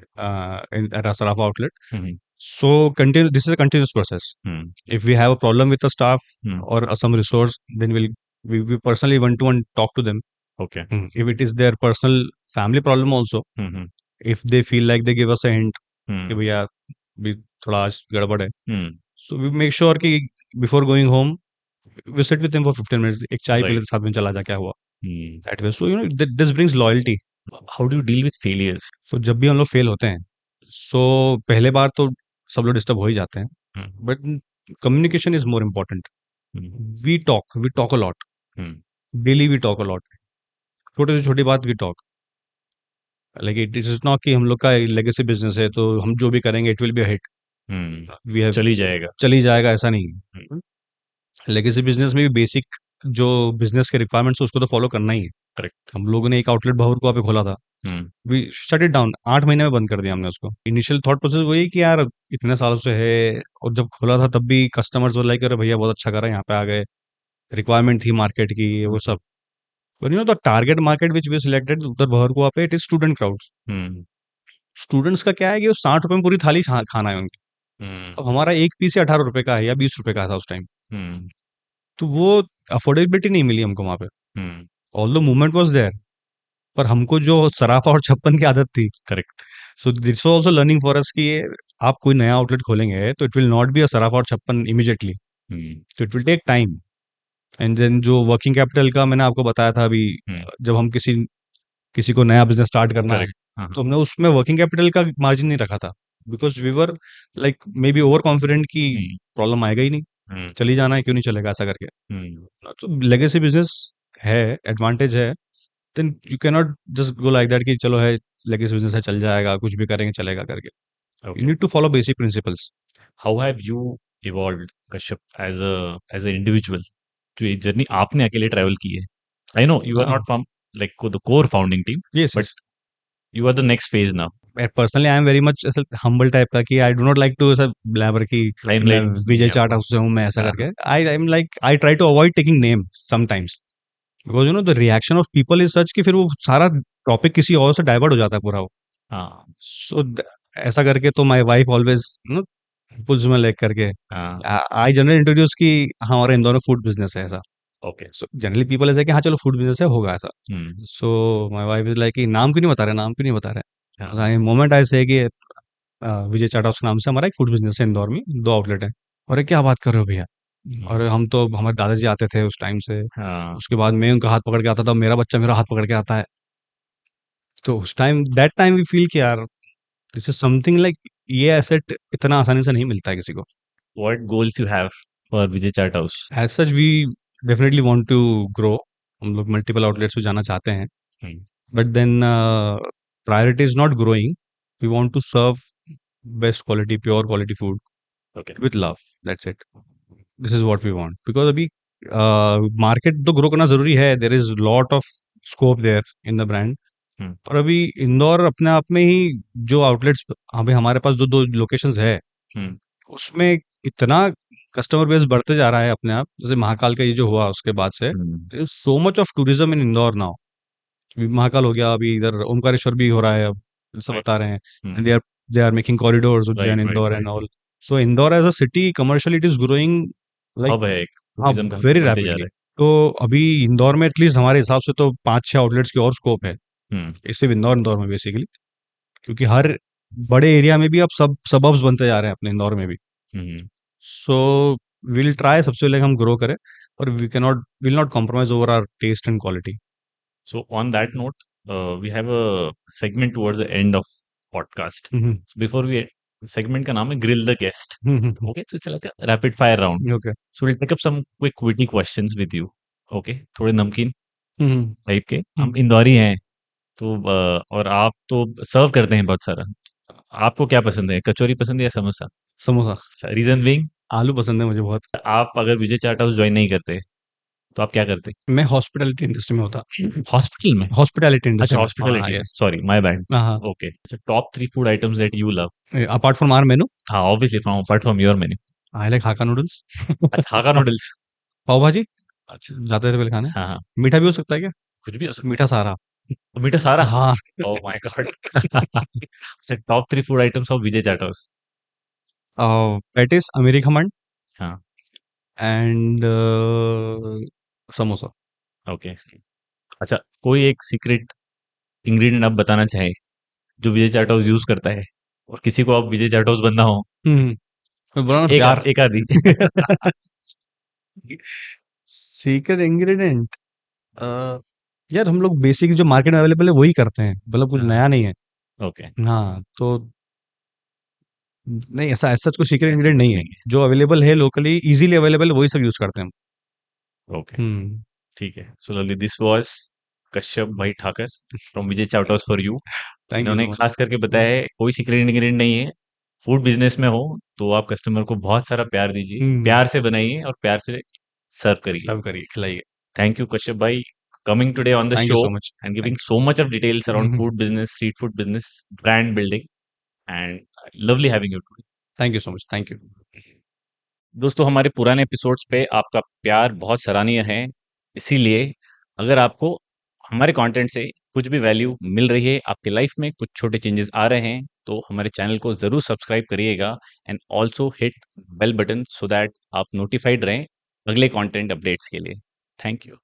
at our Sarafa outlet. Mhm. So this is a continuous process. Mhm. If we have a problem with the staff Mhm. or some resource, then we personally one to one talk to them. Okay. If it is their personal family problem also, Mhm. if they feel like they give us a hint कि Mhm. भैया भी थोड़ा आज गड़बड़ है, Mhm. so we make sure कि before going home we sit with them for 15 minutes, एक चाय पी Right. लेते साथ में, चला जा क्या हुआ, Mhm. that way. So this brings loyalty. How do you deal with failures? सो जब भी हम लोग फेल होते हैं, सो पहले बार तो सब लोग डिस्टर्ब हो ही जाते हैं, Mhm. But communication is more important. Mhm. We talk a lot, Mhm. Daily we talk a lot, छोटे से छोटी बात we talk, like it is not कि हम लोग का लेगेसी बिजनेस है तो हम जो भी करेंगे it will be a hit, Mhm. We have चली जाएगा। चली जाएगा, ऐसा नहीं Mhm. है। लेगेसी बिजनेस में भी बेसिक जो बिजनेस के रिक्वायरमेंट्स है उसको तो फॉलो करना ही है। करेक्ट। हम लोगों ने एक आउटलेट भवर पे खोला था। हम्म। वी शट इट डाउन, 8 महीने में बंद कर दिया हमने उसको। इनिशियल थॉट प्रोसेस वही कि यार इतने सालों से है, और जब खोला था तब भी कस्टमर्स वो लाइक अरे भैया बहुत अच्छा कर रहा है, यहाँ पे आ गए, रिक्वायरमेंट थी मार्केट की, ये वो सब। But you know the target market which we selected उधर भवरकुआ पे, it is student crowds। Hmm. Students का क्या है कि वो 60 रुपए में पूरी थाली खाना है उनकी। हम्म। अब हमारा एक पीस ही 18 रुपए का है या 20 रुपए का था उस टाइम। हम्म। तो वो अफोर्डेबिलिटी नहीं मिली हमको वहां पे। हम्म। All the movement was there, पर हमको जो सराफा और छप्पन की आदत थी। Correct. So this also learning for us कि आप कोई नया आउटलेट खोलेंगे तो it will not be a Sarafa और छप्पन इमीडिएटली। हम्म। तो it will take time. And then जो वर्किंग कैपिटल का मैंने आपको बताया था अभी, हम्म। जब हम किसी किसी को नया बिजनेस स्टार्ट करना है, करेक्ट। हाँ, हाँ। तो हमने उसमें वर्किंग कैपिटल का मार्जिन नहीं रखा था, because we were like maybe over confident कि हम्म। प्रॉब्लम आएगा ही नहीं, हम्म। चली जाना है, क्यों नहीं चलेगा ऐसा करके। हम्म। तो लेगेसी बिजनेस है, एडवांटेज है, then you can not just go like that कि चलो है लेगेसी बिजनेस है, चल जाएगा, कुछ भी करेंगे चलेगा करके। You okay. Need to follow basic principles. How have you evolved Kashyap as a individual? जो ये जर्नी आपने अकेले ट्रैवल की है, I know you are not from like the core founding team, yes but yes. You are the next phase now. Personally I am very much ऐसा humble type का कि I do not like to ऐसा blabber की मैं limelight नहीं विजय है चाट आपको। House से हूँ, मैं ऐसा हाँ, करके। I am like I try to avoid taking name sometimes, because you know the reaction of people is such कि फिर वो सारा टॉपिक किसी और से डाइवर्ट हो जाता है पूरा वो। हाँ, सो ऐसा करके तो माय वाइफ ऑलवेज नो पुल्स में लेक करके हाँ। आई जनरली इंट्रोड्यूस कि हमारे इंदौर में फूड बिजनेस है ऐसा। ओके। सो जनरली पीपल ऐसा कि हाँ चलो फूड बिजनेस है, होगा ऐसा। हम्म। So my wife is like कि नाम क्यों नहीं बता रहे, नाम क्यों नहीं बता हाँ। रहे। मोमेंट आई से कि विजय चाट हाउस के नाम से हमारा एक फूड बिजनेस है इंदौर में, 2 आउटलेट है। अरे क्या बात कर रहे हो भैया, हम्म। और हम तो हमारे दादाजी आते थे उस टाइम से, हाँ। उसके बाद मैं उनका हाथ पकड़ के आता था, मेरा बच्चा मेरा हाथ पकड़ के आता है। तो उस time that time we feel कि यार दिस इज समथिंग लाइक ये एसेट इतना आसानी से नहीं मिलता है किसी को। What goals you have for Vijay chaat House? As such we definitely want to grow, हम लोग मल्टीपल आउटलेट्स पे जाना चाहते हैं, हम्म। But then priority is not growing, we want to serve best quality pure quality food okay. With love, that's it. This is what we want, because अभी market तो grow करना जरूरी है, there is lot of scope there in the brand. हम्म। और अभी इंदौर अपने आप में ही जो आउटलेट्स, अभी हमारे पास जो 2 लोकेशंस है, हम्म। उसमें इतना कस्टमर बेस बढ़ते जा रहा है अपने आप। जैसे महाकाल का ये जो हुआ उसके बाद से, hmm. So much of tourism in Indore now. Mahakal हो गया, अभी इधर ओमकारेश्वर भी हो रहा है अब, सब राइट। बता रहे हैं। Hmm. They are making corridors Ujjain right, right, Indore and right. All. So Indore as a city commercially it is growing like, hub है, एक हाँ, टूरिज्म का हब वेरी बनते जा रैपिडली। रहा तो अभी इंदौर में एटलीस्ट हमारे हिसाब से तो 5-6 आउटलेट्स की और स्कोप है, है। हम्म। सिर्फ इंदौर इंदौर में बेसिकली। क्योंकि हर बड़े एरिया में भी अब सब सबअर्ब्स बनते जा रहे हैं अपने इंदौर में भी। हम्म। सो विल ट्राई सबसे पहले हम ग्रो करें, और we can not will not compromise over our taste and quality. So on that note, we have a segment towards the end of podcast. So before we segment का नाम है grill the guest. Okay, so चला rapid fire round. Okay. So we'll take up some quick witty questions with you. Okay, थोड़े नमकीन type के, हम इंदौरी हैं तो और आप तो सर्व करते हैं बहुत सारा। आपको क्या पसंद है, कचौरी पसंद है या समोसा? समोसा। रीजन बीइंग, आलू पसंद है मुझे बहुत। आप अगर विजय चाट हाउस ज्वाइन नहीं करते तो आप क्या करते? मैं हॉस्पिटैलिटी इंडस्ट्री में होता। हॉस्पिटल में? हॉस्पिटैलिटी अच्छा, इंडस्ट्री में, हाँ हॉस्पिटैलिटी में, यस। Sorry my bad. हाँ हाँ। ओके, अच्छा, top 3 food items that you love? Apart from our menu, हाँ, obviously from apart from your menu. I like hakka noodles. अच्छा, हाका नूडल्स। पाव भाजी अच्छा। जाते थे पहले खाने। हाँ, हाँ, मीठा भी हो सकता है क्या? कुछ भी हो सकता मीठा सारा। है। मीठा सारा? हाँ। Oh my god! अच्छा, top 3 food items of Vijay chaat House? Patties, अमेरी खमन, हाँ, एंड समोसा। ओके। अच्छा, कोई एक सीक्रेट इंग्रेडिएंट आप बताना चाहें, जो विजय चाट हाउस यूज़ करता है और किसी को आप विजय चाट हाउस बनना हो? मैं बोला ना प्यार। एक आधी। सीक्रेट इंग्रेडिएंट, यार हम लोग बेसिक जो मार्केट में अवेलेबल है वही करते हैं, मतलब कुछ हाँ, नया नहीं है। ओके, हाँ तो नहीं, ऐसा ऐसा कोई सीक्रेट ऐसा इंग्रेडिएंट कुछ नहीं है, नहीं जो अवेलेबल है लोकली इजीली अवेलेबल वही सब यूज करते हैं हम। है। ओके, हम्म। ठीक है। So lovely, this was Kashyap भाई Thakar from Vijay chaat House for you. Thank you इन्होंने सो मच। खास करके बताया है कोई सीक्रेट इंग्रेडिएंट नहीं है। फूड बिजनेस में हो तो आप कस्टमर को बहुत सारा प्यार दीजिए, हम्म। प्यार से बनाइए और प्यार से सर्व करिए। सर्व करिए, खिलाइए। थैंक यू कश्यप भाई। coming today on the thank you show so much. and thank giving so much of details you. around food business, street food business, brand building, and lovely having you today. Thank you so much. Thank you. दोस्तों, हमारे पुराने episodes पे आपका प्यार बहुत सराहनीय है। इसीलिए अगर आपको हमारे कंटेंट से कुछ भी वैल्यू मिल रही है, आपकी लाइफ में कुछ छोटे चेंजेस आ रहे हैं, तो हमारे चैनल को ज़रूर सब्सक्राइब करिएगा and also hit bell button so that आप नोटिफाइड रहें अगले कंटेंट अपडेट्स के लिए। Thank you.